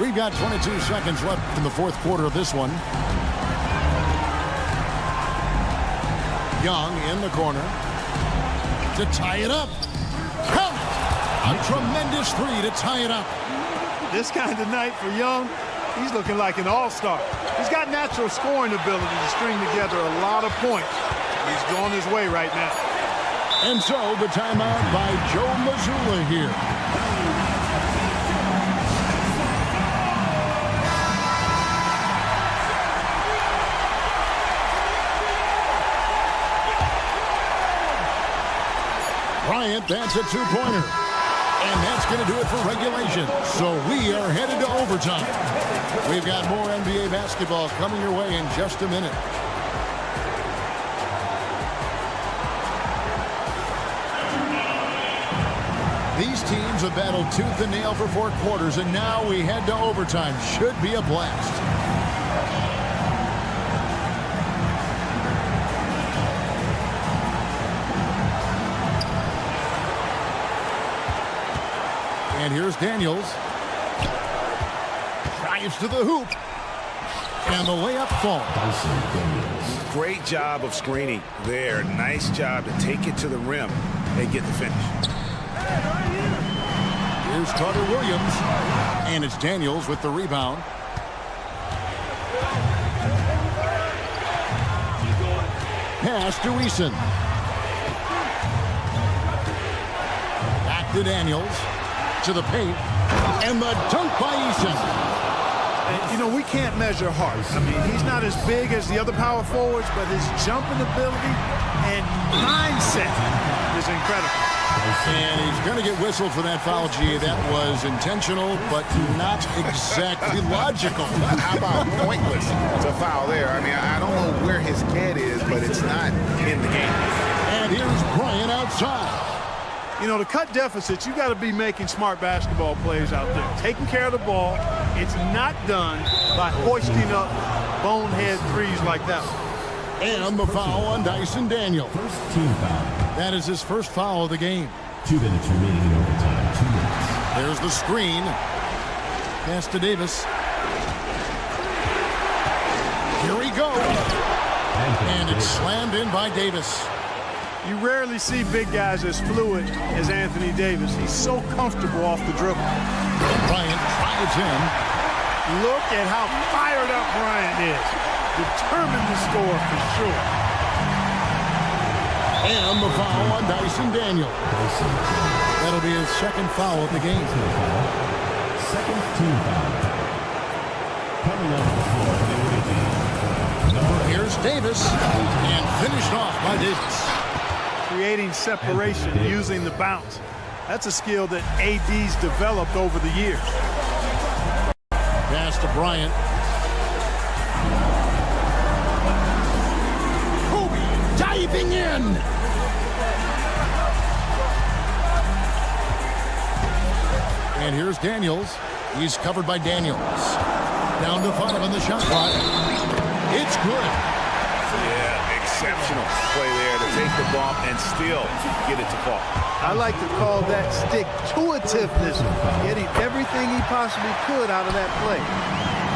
[SPEAKER 1] We've got 22 seconds left in the fourth quarter of this one. Young in the corner to tie it up. Count! A tremendous 3 to tie it up.
[SPEAKER 8] This kind of night for Young, he's looking like an all-star. He's got natural scoring ability to string together a lot of points. He's going his way right now.
[SPEAKER 1] And so the timeout by Joe Mazzulla here. Bryant, that's a 2-pointer. And that's going to do it for regulation. So we are headed to overtime. We've got more NBA basketball coming your way in just a minute. These teams have battled tooth and nail for 4 quarters, and now we head to overtime. Should be a blast. And here's Daniels. Drives to the hoop. And the layup falls.
[SPEAKER 5] Great job of screening there. Nice job to take it to the rim and get the finish.
[SPEAKER 1] Here's Carter Williams. And it's Daniels with the rebound. Pass to Eason. Back to Daniels. To the paint. And the dunk by Eason.
[SPEAKER 8] And, you know, we can't measure heart. I mean, he's not as big as the other power forwards, but his jumping ability and mindset is incredible.
[SPEAKER 1] And he's going to get whistled for that foul, G. That was intentional, but not exactly logical.
[SPEAKER 5] How about pointless? It's a foul there. I mean, I don't know where his head is, but it's not in the game.
[SPEAKER 1] And here's Bryant outside.
[SPEAKER 8] You know, to cut deficits, you got to be making smart basketball plays out there. Taking care of the ball. It's not done by hoisting up bonehead threes like that one.
[SPEAKER 1] And the foul on Dyson Daniel.
[SPEAKER 3] First team foul.
[SPEAKER 1] That is his first foul of the game.
[SPEAKER 3] 2 minutes remaining in overtime. 2 minutes.
[SPEAKER 1] There's the screen. Pass to Davis. Here we go. And it's slammed in by Davis.
[SPEAKER 8] You rarely see big guys as fluid as Anthony Davis. He's so comfortable off the dribble.
[SPEAKER 1] Bryant drives in.
[SPEAKER 8] Look at how fired up Bryant is. Determined to score for sure.
[SPEAKER 1] And the foul on Dyson Daniel. That'll be his second foul of the game.
[SPEAKER 3] Second team foul. Coming up the floor for the away team.
[SPEAKER 1] Here's Davis. And finished off by Davis.
[SPEAKER 8] Creating separation using the bounce. That's a skill that AD's developed over the years.
[SPEAKER 1] Pass to Bryant. Kobe diving in. And here's Daniels. He's covered by Daniels. Down to 5 on the shot clock. It's good.
[SPEAKER 5] Yeah, exceptional play there to take the bump and still get it to fall.
[SPEAKER 8] I like to call that stick-to-itiveness, getting everything he possibly could out of that play.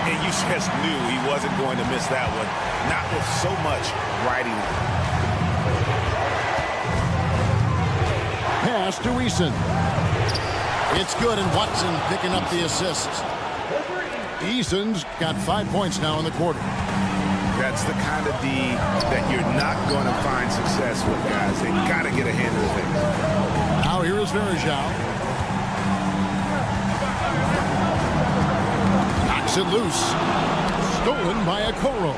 [SPEAKER 5] And you just knew he wasn't going to miss that one, not with so much riding on.
[SPEAKER 1] Pass to Eason. It's good, and Watson picking up the assist. Eason's got 5 points now in the quarter.
[SPEAKER 5] Yeah,
[SPEAKER 4] That's the kind of D that you're not going to find success with, guys. They got to get a hand of things.
[SPEAKER 1] Now here is Verjao. Knocks it loose. Stolen by Okoro.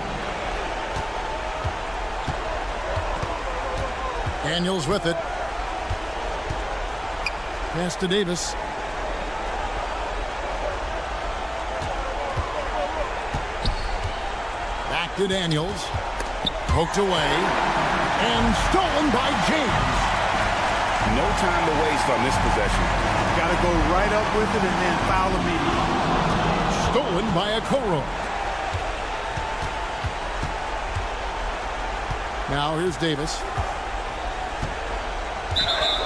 [SPEAKER 1] Daniels with it. Pass to Davis. Back to Daniels. Poked away. And stolen by James.
[SPEAKER 4] No time to waste on this possession.
[SPEAKER 8] Got to go right up with it and then foul immediately.
[SPEAKER 1] Stolen by Okoro. Now here's Davis.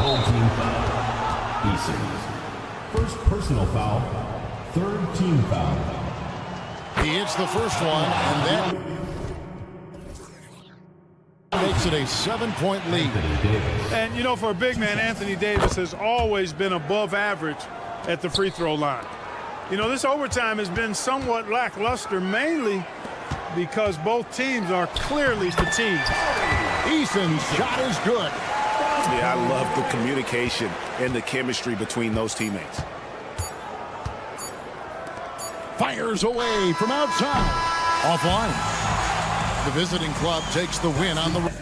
[SPEAKER 3] Home team foul. Easton. First personal foul. Third team foul.
[SPEAKER 1] He hits the first one, and that makes it a 7-point lead.
[SPEAKER 8] And, you know, for a big man, Anthony Davis has always been above average at the free throw line. You know, this overtime has been somewhat lackluster, mainly because both teams are clearly fatigued.
[SPEAKER 1] Easton's shot is good.
[SPEAKER 4] Yeah, I love the communication and the chemistry between those teammates.
[SPEAKER 1] Fires away from outside. Offline. The visiting club takes the win on the road.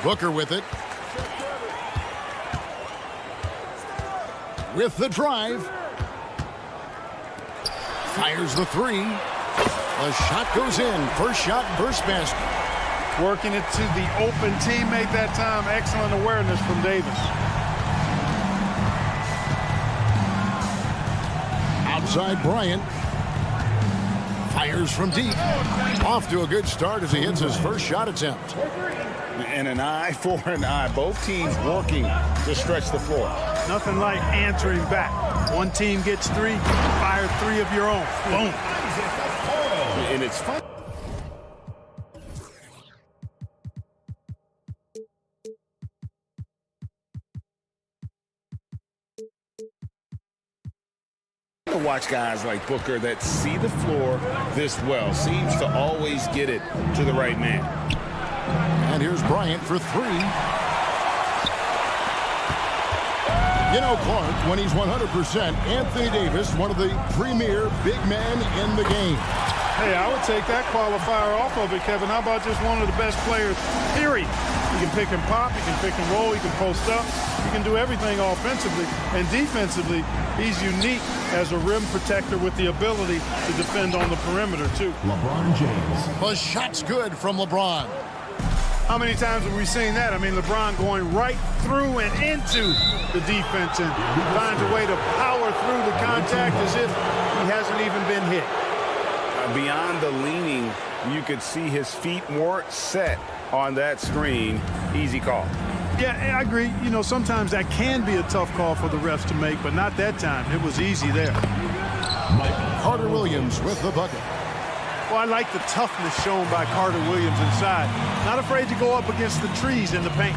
[SPEAKER 1] Booker with it. With the drive. Fires the three. The shot goes in. First shot, first basket.
[SPEAKER 8] Working it to the open teammate that time. Excellent awareness from Davis.
[SPEAKER 1] Outside Bryant. Fires from deep. Off to a good start as he hits his first shot attempt.
[SPEAKER 5] And an eye for an eye. Both teams working to stretch the floor.
[SPEAKER 8] Nothing like answering back. One team gets three, fire three of your own. Boom.
[SPEAKER 5] And it's fun. To watch guys like Booker that see the floor this well. Seems to always get it to the right man.
[SPEAKER 1] And here's Bryant for three. You know, Clark, when he's 100%, Anthony Davis, one of the premier big men in the game.
[SPEAKER 8] Hey, I would take that qualifier off of it, Kevin. How about just one of the best players, period? He can pick and pop, he can pick and roll, he can post up. He can do everything offensively. And defensively, he's unique as a rim protector with the ability to defend on the perimeter, too.
[SPEAKER 3] LeBron James.
[SPEAKER 1] The shot's good from LeBron.
[SPEAKER 8] How many times have we seen that? I mean, LeBron going right through and into the defense and finds a way to power through the contact as if he hasn't even been hit.
[SPEAKER 5] Beyond the leaning, you could see his feet weren't set on that screen. Easy call.
[SPEAKER 8] Yeah, I agree. You know, sometimes that can be a tough call for the refs to make, but not that time. It was easy there.
[SPEAKER 1] Carter Williams with the bucket.
[SPEAKER 8] Well, I like the toughness shown by Carter Williams inside. Not afraid to go up against the trees in the paint.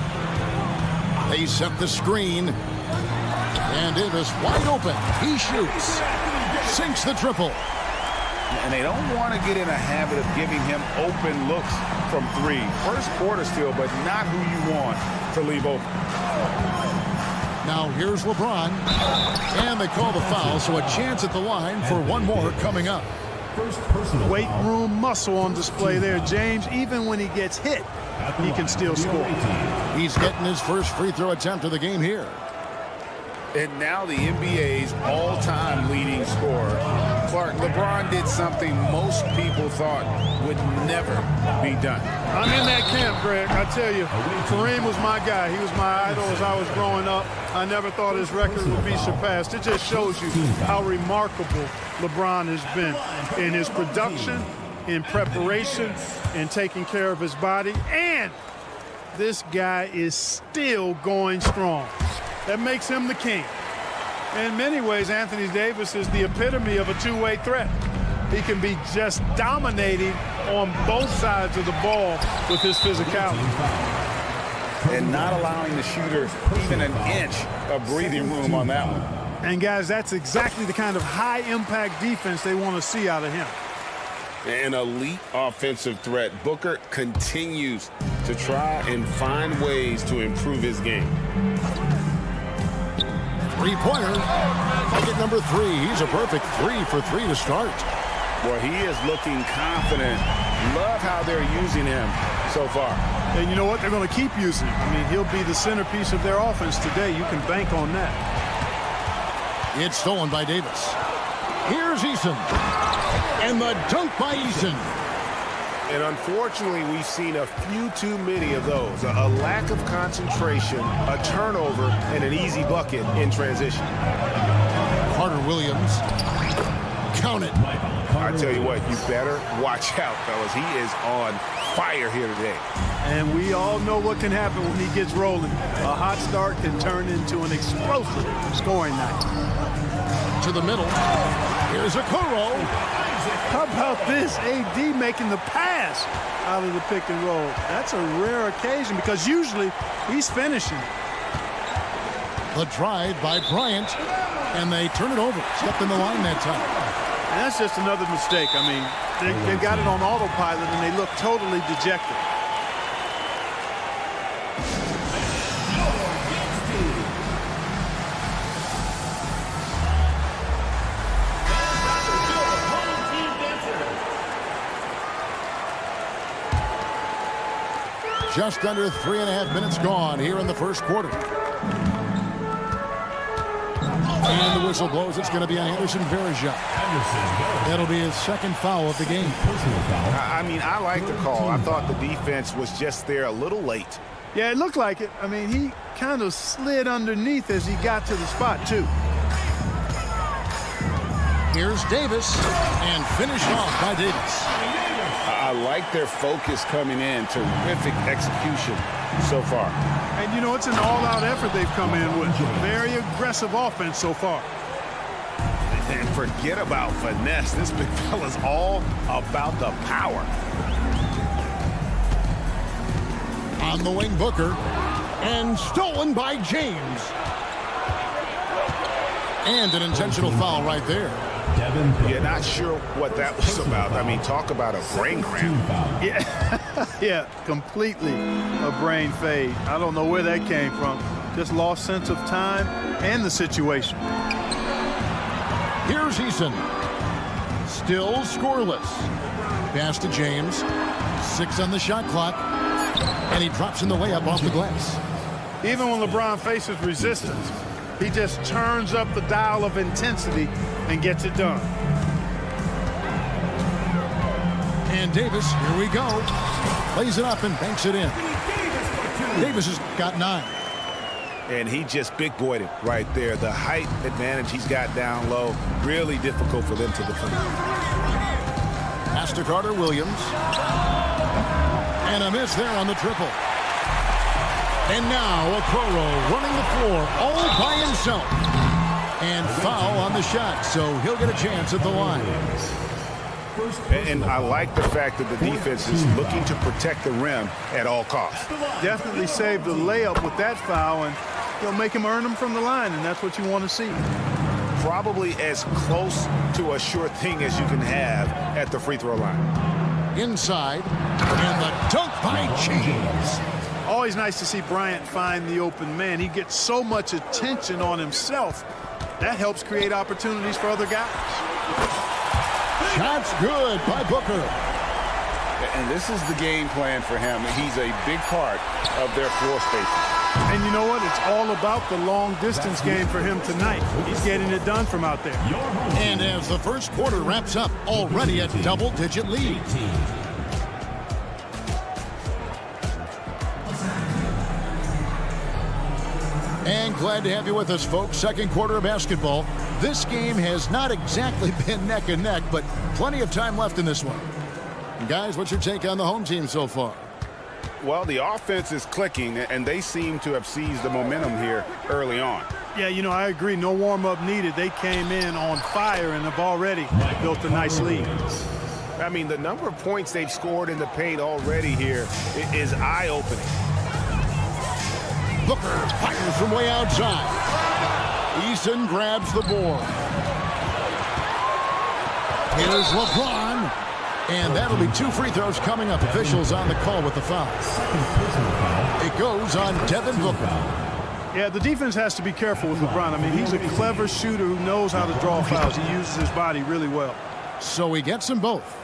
[SPEAKER 1] They set the screen. And Davis wide open. He shoots. Sinks the triple.
[SPEAKER 5] And they don't want to get in a habit of giving him open looks from three. First quarter still, but not who you want to leave open.
[SPEAKER 1] Now here's LeBron. And they call the foul, so a chance at the line for one more coming up.
[SPEAKER 3] First personal
[SPEAKER 8] Weight
[SPEAKER 3] foul.
[SPEAKER 8] room muscle on display there, James. Even when he gets hit, he can still score.
[SPEAKER 1] He's getting his first free throw attempt of the game here.
[SPEAKER 5] And now the NBA's all-time leading scorer. Clark, LeBron did something most people thought would never be done.
[SPEAKER 8] I'm in that camp, Greg. I tell you, Kareem was my guy. He was my idol as I was growing up. I never thought his record would be surpassed. It just shows you how remarkable LeBron has been in his production, in preparation, in taking care of his body. And this guy is still going strong. That makes him the king. In many ways, Anthony Davis is the epitome of a two-way threat. He can be just dominating on both sides of the ball with his physicality.
[SPEAKER 5] And not allowing the shooter even an inch of breathing room on that one.
[SPEAKER 8] And, guys, that's exactly the kind of high-impact defense they want to see out of him.
[SPEAKER 5] An elite offensive threat. Booker continues to try and find ways to improve his game.
[SPEAKER 1] Three-pointer. Bucket number three. He's a perfect 3 for 3 to start.
[SPEAKER 5] Well, he is looking confident. Love how they're using him so far.
[SPEAKER 8] And you know what? They're going to keep using him. I mean, he'll be the centerpiece of their offense today. You can bank on that.
[SPEAKER 1] It's stolen by Davis. Here's Eason. And the dunk by Eason.
[SPEAKER 4] And unfortunately, we've seen a few too many of those. A lack of concentration, a turnover, and an easy bucket in transition.
[SPEAKER 1] Carter Williams. Count it.
[SPEAKER 4] I tell you what, you better watch out, fellas. He is on fire here today.
[SPEAKER 8] And we all know what can happen when he gets rolling. A hot start can turn into an explosive scoring night.
[SPEAKER 1] To the middle. Here's a Okoro.
[SPEAKER 8] How about this? AD making the pass out of the pick and roll. That's a rare occasion because usually he's finishing.
[SPEAKER 1] The drive by Bryant. And they turn it over. Stepped in the line that time.
[SPEAKER 8] And that's just another mistake. I mean, they got it on autopilot and they look totally dejected.
[SPEAKER 1] Just under 3.5 minutes gone here in the first quarter. And the whistle blows. It's going to be on Anderson Varejao. That'll be his second foul of the game.
[SPEAKER 4] I mean, I like the call. I thought the defense was just there a little late.
[SPEAKER 8] Yeah, it looked like it. I mean, he kind of slid underneath as he got to the spot, too.
[SPEAKER 1] Here's Davis, and finished off by Davis.
[SPEAKER 4] I like their focus coming in. Terrific execution so far.
[SPEAKER 8] And, you know, it's an all-out effort they've come in with. Very aggressive offense so far.
[SPEAKER 4] And forget about finesse. This big fella's all about the power.
[SPEAKER 1] On the wing, Booker. And stolen by James. And an intentional foul right there.
[SPEAKER 4] You're not sure what that was about. I mean, talk about a brain cramp.
[SPEAKER 8] Yeah, yeah, completely a brain fade. I don't know where that came from. Just lost sense of time and the situation.
[SPEAKER 1] Here's Eason. Still scoreless. Pass to James. 6 on the shot clock. And he drops in the layup off the glass.
[SPEAKER 8] Even when LeBron faces resistance, he just turns up the dial of intensity and gets it done.
[SPEAKER 1] And Davis, here we go. Lays it up and banks it in. Davis has got 9.
[SPEAKER 4] And he just big-boyed it right there. The height advantage he's got down low, really difficult for them to defend.
[SPEAKER 1] Pass to Carter Williams. And a miss there on the triple. And now Okoro running the floor all by himself. And foul on the shot, so he'll get a chance at the line.
[SPEAKER 4] And I like the fact that the defense is looking to protect the rim at all costs.
[SPEAKER 8] Definitely saved the layup with that foul, and he'll make him earn them from the line, and that's what you want to see.
[SPEAKER 4] Probably as close to a sure thing as you can have at the free throw line.
[SPEAKER 1] Inside, and the dunk by James.
[SPEAKER 8] Always nice to see Bryant find the open man. He gets so much attention on himself. That helps create opportunities for other guys.
[SPEAKER 1] Shots good by Booker.
[SPEAKER 4] And this is the game plan for him. He's a big part of their floor spacing.
[SPEAKER 8] And you know what? It's all about the long-distance game for him tonight. He's getting it done from out there.
[SPEAKER 1] And as the first quarter wraps up, already a double-digit lead. And glad to have you with us, folks. Second quarter of basketball. This game has not exactly been neck and neck, but plenty of time left in this one. And guys, what's your take on the home team so far?
[SPEAKER 4] Well, the offense is clicking, and they seem to have seized the momentum here early on.
[SPEAKER 8] Yeah, you know, I agree. No warm-up needed. They came in on fire and have already built a nice lead.
[SPEAKER 4] I mean, the number of points they've scored in the paint already here is eye-opening.
[SPEAKER 1] Booker fires from way outside. Eason grabs the board. Here's LeBron. And that'll be 2 free throws coming up. Officials on the call with the foul. It goes on Devin Booker.
[SPEAKER 8] Yeah, the defense has to be careful with LeBron. I mean, he's a clever shooter who knows how to draw fouls. He uses his body really well.
[SPEAKER 1] So he gets them both.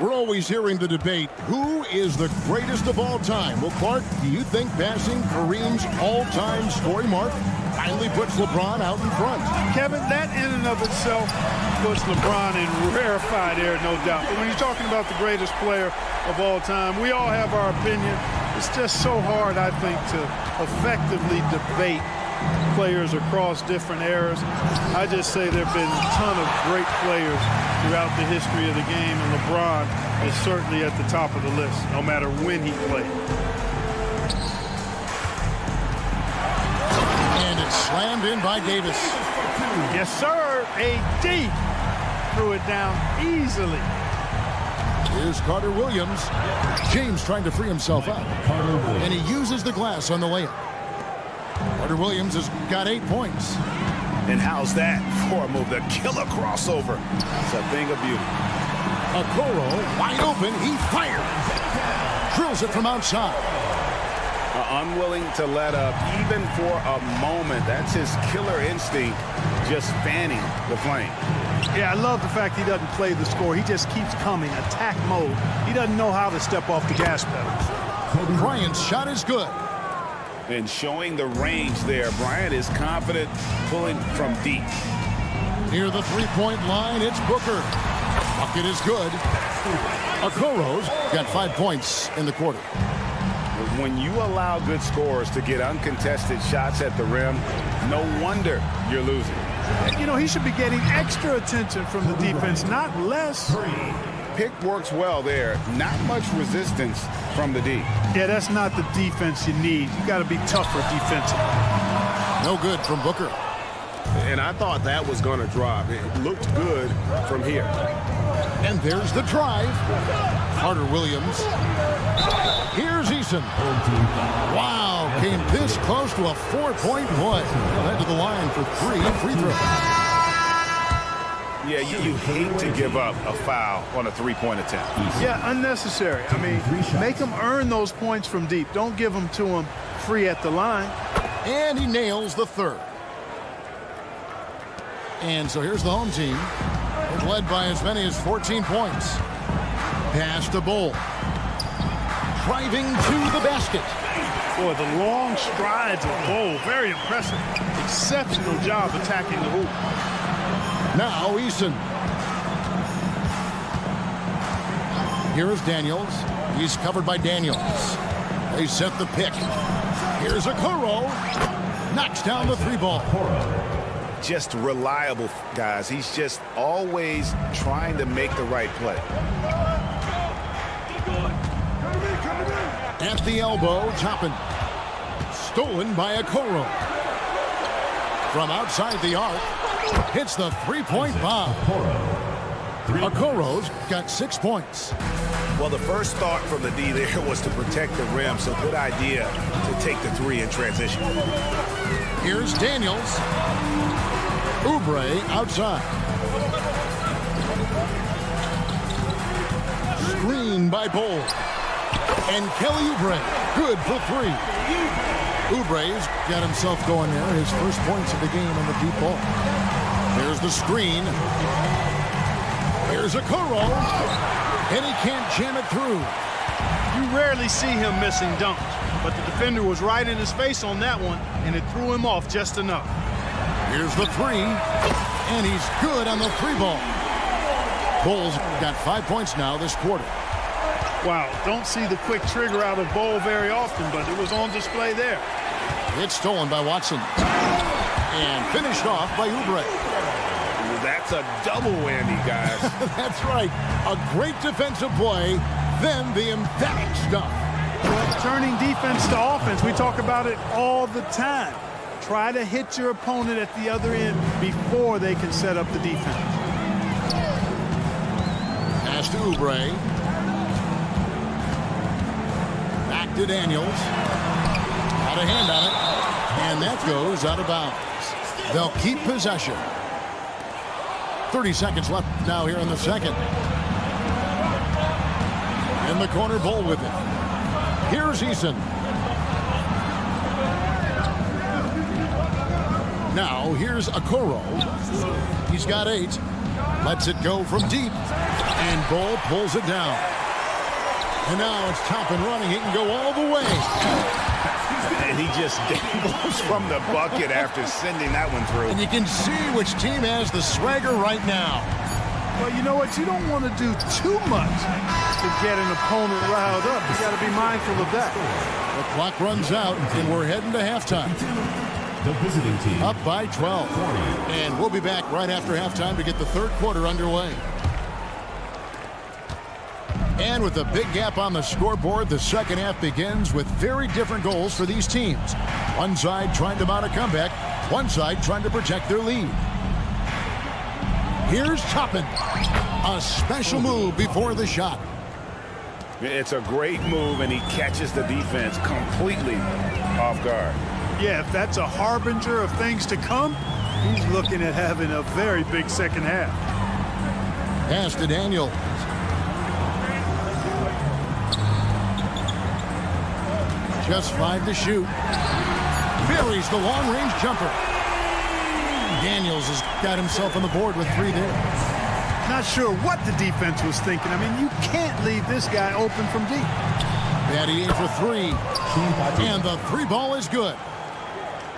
[SPEAKER 1] We're always hearing the debate, who is the greatest of all time? Well, Clark, do you think passing Kareem's all-time scoring mark finally puts LeBron out in front?
[SPEAKER 8] Kevin, that in and of itself puts LeBron in rarefied air, no doubt. But when you're talking about the greatest player of all time, we all have our opinion. It's just so hard, I think, to effectively debate players across different eras. I just say there have been a ton of great players throughout the history of the game, and LeBron is certainly at the top of the list, no matter when he played.
[SPEAKER 1] And it's slammed in by Davis.
[SPEAKER 8] Yes, sir. AD threw it down easily.
[SPEAKER 1] Here's Carter Williams. James trying to free himself up. And he uses the glass on the layup. Carter Williams has got 8 points.
[SPEAKER 4] And how's that for a move? The killer crossover. It's a thing of beauty.
[SPEAKER 1] Okoro wide open. He fires. Drills it from outside.
[SPEAKER 4] Unwilling to let up even for a moment. That's his killer instinct, just fanning the flame.
[SPEAKER 8] Yeah, I love the fact he doesn't play the score. He just keeps coming, attack mode. He doesn't know how to step off the gas pedal.
[SPEAKER 1] Bryant's shot is good.
[SPEAKER 5] And showing the range there, Bryant is confident pulling from deep.
[SPEAKER 1] Near the three-point line, it's Booker. Bucket is good. Okoro's got 5 points in the quarter.
[SPEAKER 5] When you allow good scorers to get uncontested shots at the rim, no wonder you're losing.
[SPEAKER 8] You know, he should be getting extra attention from the defense, not less.
[SPEAKER 5] Pick works well there. Not much resistance from the D.
[SPEAKER 8] Yeah, that's not the defense you need. You got to be tougher defensively.
[SPEAKER 1] No good from Booker.
[SPEAKER 4] And I thought that was going to drop. It looked good from here.
[SPEAKER 1] And there's the drive. Carter Williams. Here's Eason. Wow, came this close to a 4-point play. Led to the line for 3 free throws.
[SPEAKER 5] Yeah, you hate to give up a foul on a three-point attempt.
[SPEAKER 8] Yeah, unnecessary. I mean, make them earn those points from deep. Don't give them to them free at the line.
[SPEAKER 1] And he nails the third. And so here's the home team. They've led by as many as 14 points. Pass to Bull. Driving to the basket.
[SPEAKER 8] Boy, the long strides of Bull, very impressive. Exceptional job attacking the hoop.
[SPEAKER 1] Now Eason. Here is Daniels. He's covered by Daniels. They set the pick. Here's Okoro. Knocks down the 3-ball.
[SPEAKER 5] Just reliable, guys. He's just always trying to make the right play.
[SPEAKER 1] At the elbow, Toppin. Stolen by Okoro. From outside the arc, hits the 3-point bomb. Okoro's got 6 points.
[SPEAKER 5] Well, the first thought from the D there was to protect the rim, so good idea to take the 3 in transition.
[SPEAKER 1] Here's Daniels. Oubre outside. Screen by Bull. And Kelly Oubre, good for 3. Oubre's got himself going there. His first points of the game on the deep ball. There's the screen. Here's Okoro. And he can't jam it through.
[SPEAKER 8] You rarely see him missing dunks, but the defender was right in his face on that one, and it threw him off just enough.
[SPEAKER 1] Here's the 3, and he's good on the 3-ball. Bulls got 5 points now this quarter.
[SPEAKER 8] Wow, don't see the quick trigger out of Bull very often, but it was on display there.
[SPEAKER 1] It's stolen by Watson. And finished off by Oubre.
[SPEAKER 5] That's a double whammy, guys.
[SPEAKER 1] That's right. A great defensive play, then the emphatic stuff.
[SPEAKER 8] Well, turning defense to offense, we talk about it all the time. Try to hit your opponent at the other end before they can set up the defense.
[SPEAKER 1] Pass to Oubre. Back to Daniels. Got a hand on it. And that goes out of bounds. They'll keep possession. 30 seconds left now here in the second. In the corner, Bull with it. Here's Eason. Now here's Okoro. He's got 8. Lets it go from deep. And Bull pulls it down. And now it's Toppin running. He can go all the way.
[SPEAKER 5] And he just dangles from the bucket after sending that one through.
[SPEAKER 1] And you can see which team has the swagger right now.
[SPEAKER 8] Well, you know what? You don't want to do too much to get an opponent riled up. You got to be mindful of that.
[SPEAKER 1] The clock runs out, and we're heading to halftime.
[SPEAKER 3] The visiting team
[SPEAKER 1] Up by 12. And we'll be back right after halftime to get the third quarter underway. And with a big gap on the scoreboard, the second half begins with very different goals for these teams. One side trying to mount a comeback, one side trying to protect their lead. Here's Toppin. A special move before the shot.
[SPEAKER 5] It's a great move, and he catches the defense completely off guard.
[SPEAKER 8] Yeah, if that's a harbinger of things to come, he's looking at having a very big second half.
[SPEAKER 1] Pass to Daniel. Just 5 to shoot. Buries the long-range jumper. Daniels has got himself on the board with 3 there.
[SPEAKER 8] Not sure what the defense was thinking. I mean, you can't leave this guy open from deep.
[SPEAKER 1] Daddy aimed for three. And the three ball is good.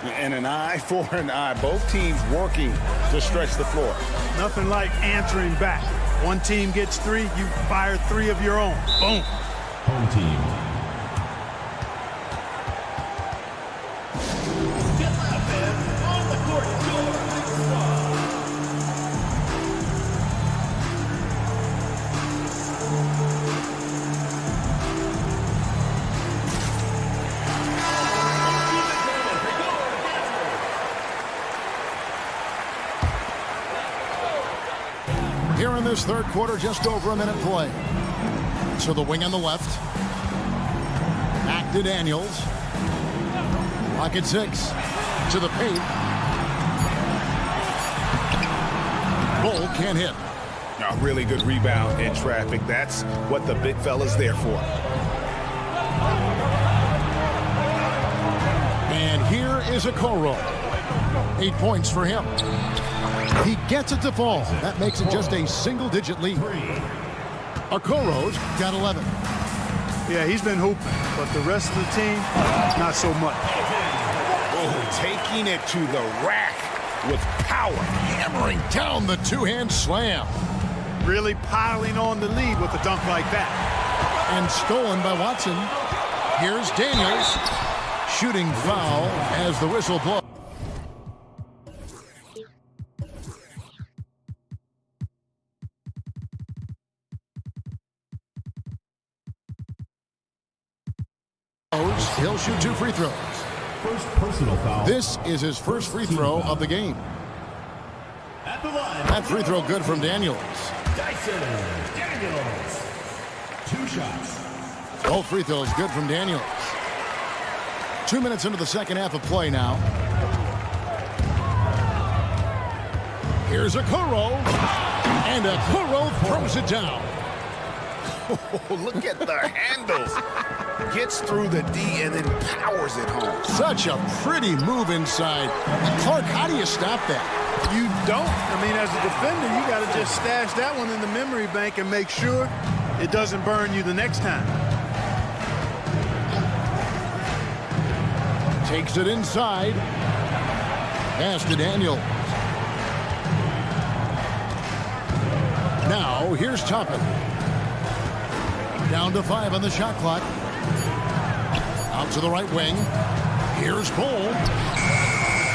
[SPEAKER 5] And an eye for an eye. Both teams working to stretch the floor.
[SPEAKER 8] Nothing like answering back. One team gets three, you fire three of your own. Boom.
[SPEAKER 3] Home team. On the court,
[SPEAKER 1] Here in this third quarter, just over a minute play. So the wing on the left. Back to Daniels. Pocket six. To the paint. Bull can't hit.
[SPEAKER 5] A really good rebound in traffic. That's what the big fella's there for.
[SPEAKER 1] And here is a Okoro. 8 points for him. He gets it to fall. That makes it just a single-digit lead. Okoro's got 11.
[SPEAKER 8] Yeah, he's been hooping, but the rest of the team, not so much.
[SPEAKER 5] Oh, taking it to the rack with power.
[SPEAKER 1] Hammering down the two-hand slam.
[SPEAKER 8] Really piling on the lead with a dunk like that.
[SPEAKER 1] And stolen by Watson. Here's Daniels. Shooting foul as the whistle blows. He'll shoot 2 free throws.
[SPEAKER 3] First personal foul.
[SPEAKER 1] This is his first free throw of the game.
[SPEAKER 3] At the line.
[SPEAKER 1] That free throw good from Daniels.
[SPEAKER 3] Dyson Daniels. 2 shots.
[SPEAKER 1] Both free throws good from Daniels. 2 minutes into the second half of play now. Here's Okoro. And Okoro throws it down.
[SPEAKER 5] Oh, look at the handles. Gets through the D and then powers it home.
[SPEAKER 1] Such a pretty move inside. Clark, how do you stop that?
[SPEAKER 8] You don't. I mean, as a defender, you got to just stash that one in the memory bank and make sure it doesn't burn you the next time.
[SPEAKER 1] Takes it inside. Pass to Daniel. Now, here's Toppin. Down to 5 on the shot clock. Out to the right wing. Here's Bull.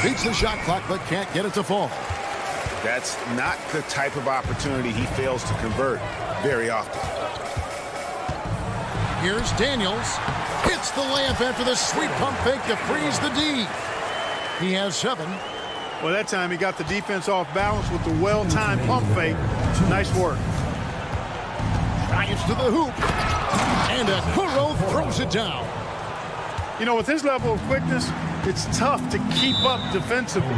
[SPEAKER 1] Beats the shot clock, but can't get it to fall.
[SPEAKER 5] That's not the type of opportunity he fails to convert very often.
[SPEAKER 1] Here's Daniels. Hits the layup after the sweet pump fake to freeze the D. He has 7.
[SPEAKER 8] Well, that time he got the defense off balance with the well-timed pump fake. Nice work.
[SPEAKER 1] Drives to the hoop. And Okoro throws it down.
[SPEAKER 8] You know, with his level of quickness, it's tough to keep up defensively.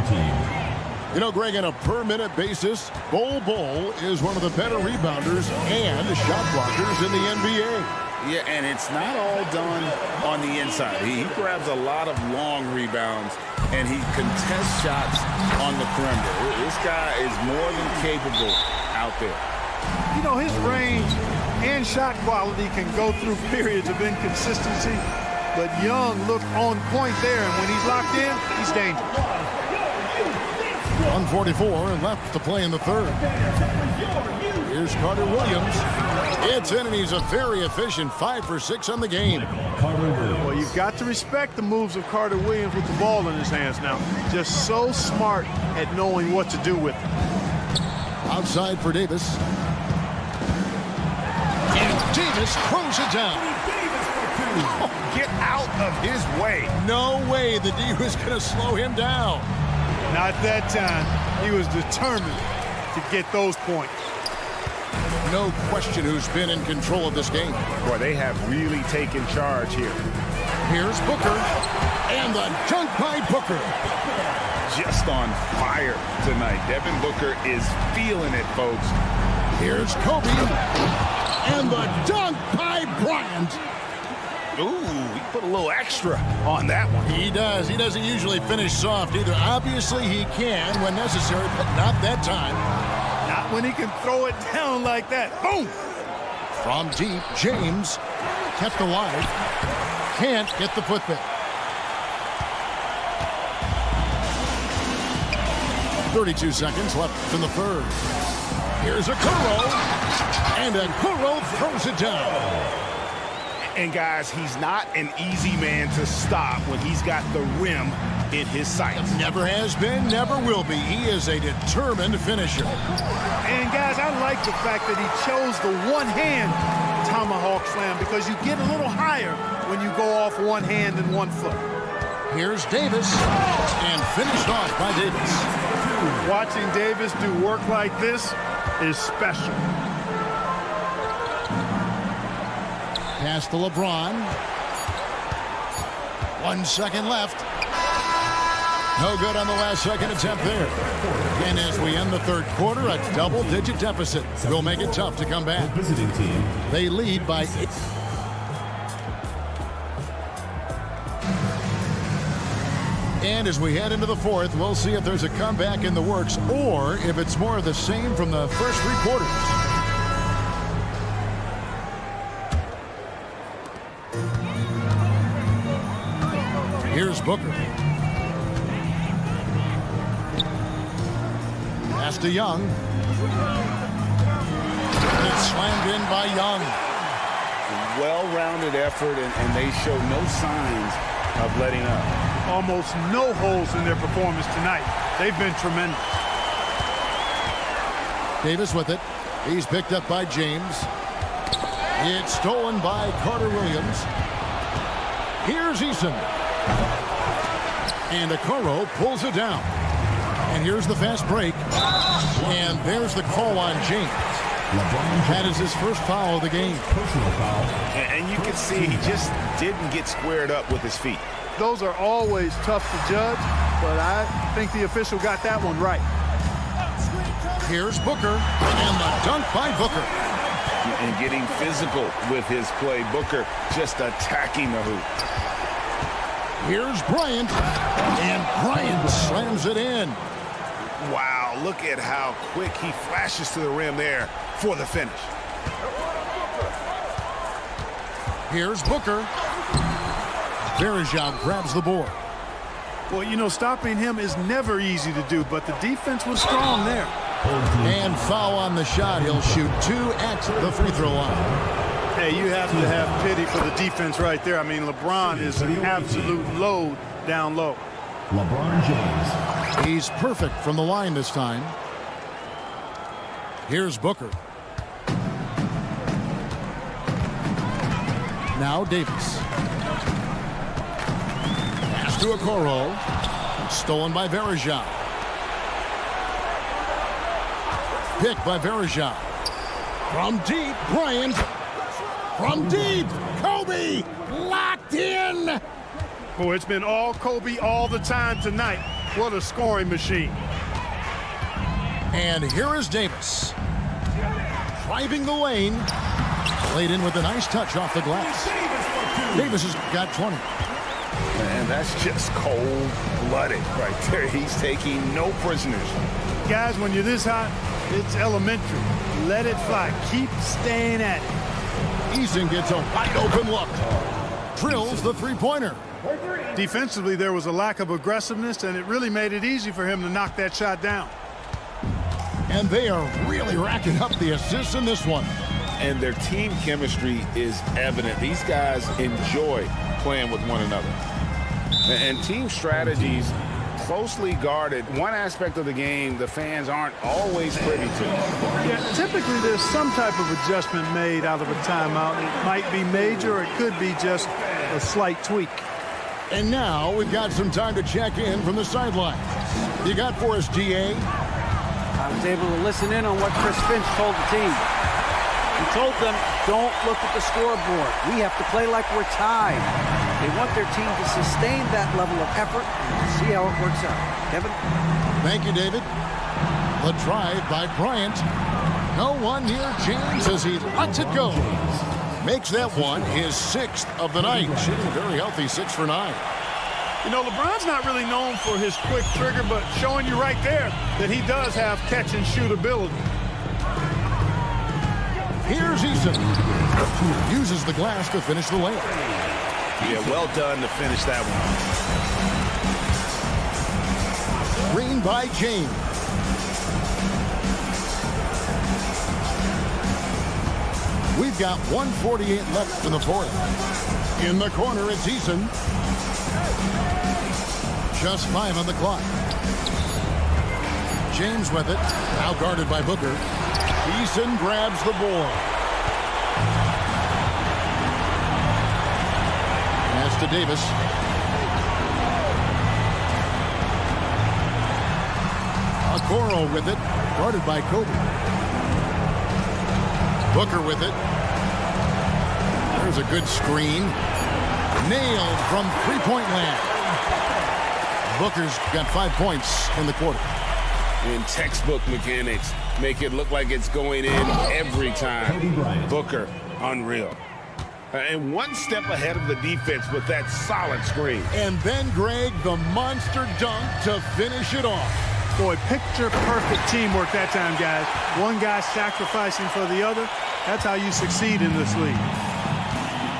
[SPEAKER 1] You know, Greg, on a per-minute basis, Bull is one of the better rebounders and shot blockers in the NBA.
[SPEAKER 5] Yeah, and it's not all done on the inside. He grabs a lot of long rebounds, and he contests shots on the perimeter. This guy is more than capable out there.
[SPEAKER 8] You know, his range and shot quality can go through periods of inconsistency, but Young looked on point there, and when he's locked in, he's dangerous.
[SPEAKER 1] 1:44 left to play in the third. Here's Carter Williams. It's in, and he's a very efficient 5 for 6 on the game.
[SPEAKER 8] Well, you've got to respect the moves of Carter Williams with the ball in his hands now. Just so smart at knowing what to do with it.
[SPEAKER 1] Outside for Davis. And Davis throws it down.
[SPEAKER 5] Oh, get out of his way.
[SPEAKER 1] No way the D was going to slow him down.
[SPEAKER 8] Not that time. He was determined to get those points.
[SPEAKER 1] No question who's been in control of this game.
[SPEAKER 5] Boy, they have really taken charge here.
[SPEAKER 1] Here's Booker. And the dunk by Booker.
[SPEAKER 5] Just on fire tonight. Devin Booker is feeling it, folks.
[SPEAKER 1] Here's Kobe. And the dunk by Bryant.
[SPEAKER 5] Ooh, he put a little extra on that one.
[SPEAKER 1] He does. He doesn't usually finish soft either. Obviously, he can when necessary, but not that time.
[SPEAKER 8] Not when he can throw it down like that. Boom!
[SPEAKER 1] From deep, James. kept alive. Can't get the putback. 32 seconds left in the third. Here's Okoro, and Okoro throws it down.
[SPEAKER 4] And guys, he's not an easy man to stop when he's got the rim in his sights.
[SPEAKER 1] Never has been, never will be. He is a determined finisher.
[SPEAKER 8] And guys, I like the fact that he chose the one-hand tomahawk slam because you get a little higher when you go off one hand and 1 foot.
[SPEAKER 1] Here's Davis, and finished off by Davis.
[SPEAKER 8] Watching Davis do work like this is special.
[SPEAKER 1] Pass to LeBron. 1 second left. No good on the last second attempt there. And as we end the third quarter, a double-digit deficit will make it tough to come back.
[SPEAKER 3] Visiting team.
[SPEAKER 1] They lead by 8. And as we head into the fourth, we'll see if there's a comeback in the works or if it's more of the same from the first 3 quarters. Here's Booker. Pass to Young. And it's slammed in by Young.
[SPEAKER 4] Well-rounded effort, and they show no signs of letting up.
[SPEAKER 8] Almost no holes in their performance tonight. They've been tremendous.
[SPEAKER 1] Davis with it. He's picked up by James. It's stolen by Carter Williams. Here's Eason. And Okoro pulls it down. And here's the fast break. And there's the call on James. That is his first foul of the game.
[SPEAKER 3] Personal foul.
[SPEAKER 4] And you can see he just didn't get squared up with his feet.
[SPEAKER 8] Those are always tough to judge, but I think the official got that one right.
[SPEAKER 1] Here's Booker, and the dunk by Booker.
[SPEAKER 4] And getting physical with his play. Booker just attacking the hoop.
[SPEAKER 1] Here's Bryant, and Bryant slams it in.
[SPEAKER 4] Wow, look at how quick he flashes to the rim there for the finish.
[SPEAKER 1] Here's Booker. Verjao grabs the board.
[SPEAKER 8] Well, you know, stopping him is never easy to do, but the defense was strong there.
[SPEAKER 1] And foul on the shot. He'll shoot 2 at the free throw line.
[SPEAKER 8] Hey, you have to have pity for the defense right there. I mean, LeBron is an absolute load down low.
[SPEAKER 3] LeBron James.
[SPEAKER 1] He's perfect from the line this time. Here's Booker. Now Davis. Pass to Okoro. Stolen by Verjao. Picked by Verjao. From deep, Bryant. From deep, Kobe. Locked in.
[SPEAKER 8] Oh, it's been all Kobe all the time tonight. What a scoring machine.
[SPEAKER 1] And here is Davis. Driving the lane. Played in with a nice touch off the glass. Davis has got 20.
[SPEAKER 4] And that's just cold-blooded right there. He's taking no prisoners.
[SPEAKER 8] Guys, when you're this hot, it's elementary. Let it fly. Keep staying at it.
[SPEAKER 1] Eason gets a wide open look. Drills the three-pointer.
[SPEAKER 8] Defensively, there was a lack of aggressiveness, and it really made it easy for him to knock that shot down.
[SPEAKER 1] And they are really racking up the assists in this one.
[SPEAKER 4] And their team chemistry is evident. These guys enjoy playing with one another. And team strategies closely guarded. One aspect of the game the fans aren't always privy to.
[SPEAKER 8] Yeah, typically there's some type of adjustment made out of a timeout. It might be major, or it could be just a slight tweak.
[SPEAKER 1] And now we've got some time to check in from the sidelines. You got for us, DA?
[SPEAKER 9] I was able to listen in on what Chris Finch told the team. He told them, don't look at the scoreboard. We have to play like we're tied. They want their team to sustain that level of effort and see how it works out. Kevin?
[SPEAKER 1] Thank you, David. The drive by Bryant. No one near James as he lets it go. Makes that one his 6th of the night. Shooting very healthy, 6 for 9.
[SPEAKER 8] You know, LeBron's not really known for his quick trigger, but showing you right there that he does have catch-and-shoot ability.
[SPEAKER 1] Here's Eason. Uses the glass to finish the layup.
[SPEAKER 5] Yeah, well done to finish that one.
[SPEAKER 1] Green by James. We've got 1:48 left in the fourth. In the corner, it's Eason. Just 5 on the clock. James with it. Now guarded by Booker. Eason grabs the board. Pass to Davis. Okoro with it. Guarded by Kobe. Booker with it. There's a good screen. Nailed from three-point land. Booker's got 5 points in the quarter.
[SPEAKER 5] In textbook mechanics, make it look like it's going in every time. Booker, unreal. And one step ahead of the defense with that solid screen.
[SPEAKER 1] And then, Greg, the monster dunk to finish it off.
[SPEAKER 8] Boy, picture-perfect teamwork that time, guys. One guy sacrificing for the other. That's how you succeed in this league.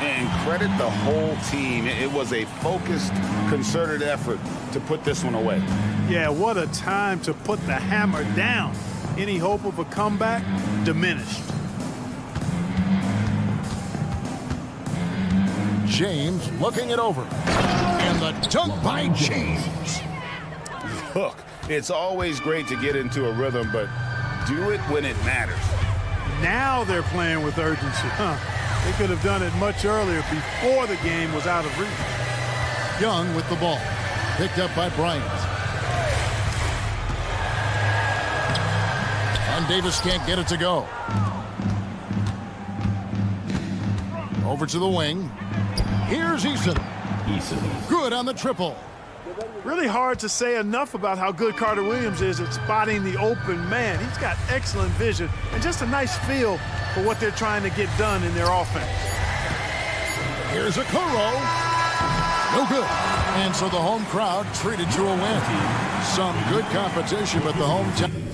[SPEAKER 5] And credit the whole team. It was a focused, concerted effort to put this one away.
[SPEAKER 8] Yeah, what a time to put the hammer down. Any hope of a comeback? Diminished.
[SPEAKER 1] James looking it over. And the dunk by James.
[SPEAKER 5] Look, it's always great to get into a rhythm, but do it when it matters.
[SPEAKER 8] Now they're playing with urgency. They could have done it much earlier before the game was out of reach.
[SPEAKER 1] Young with the ball. Picked up by Bryant. And Davis can't get it to go. Over to the wing. Here's Eason. Good on the triple.
[SPEAKER 8] Really hard to say enough about how good Carter Williams is at spotting the open man. He's got excellent vision and just a nice feel for what they're trying to get done in their offense.
[SPEAKER 1] Here's Okoro. No good. And so the home crowd treated to a win. Some good competition, but the home team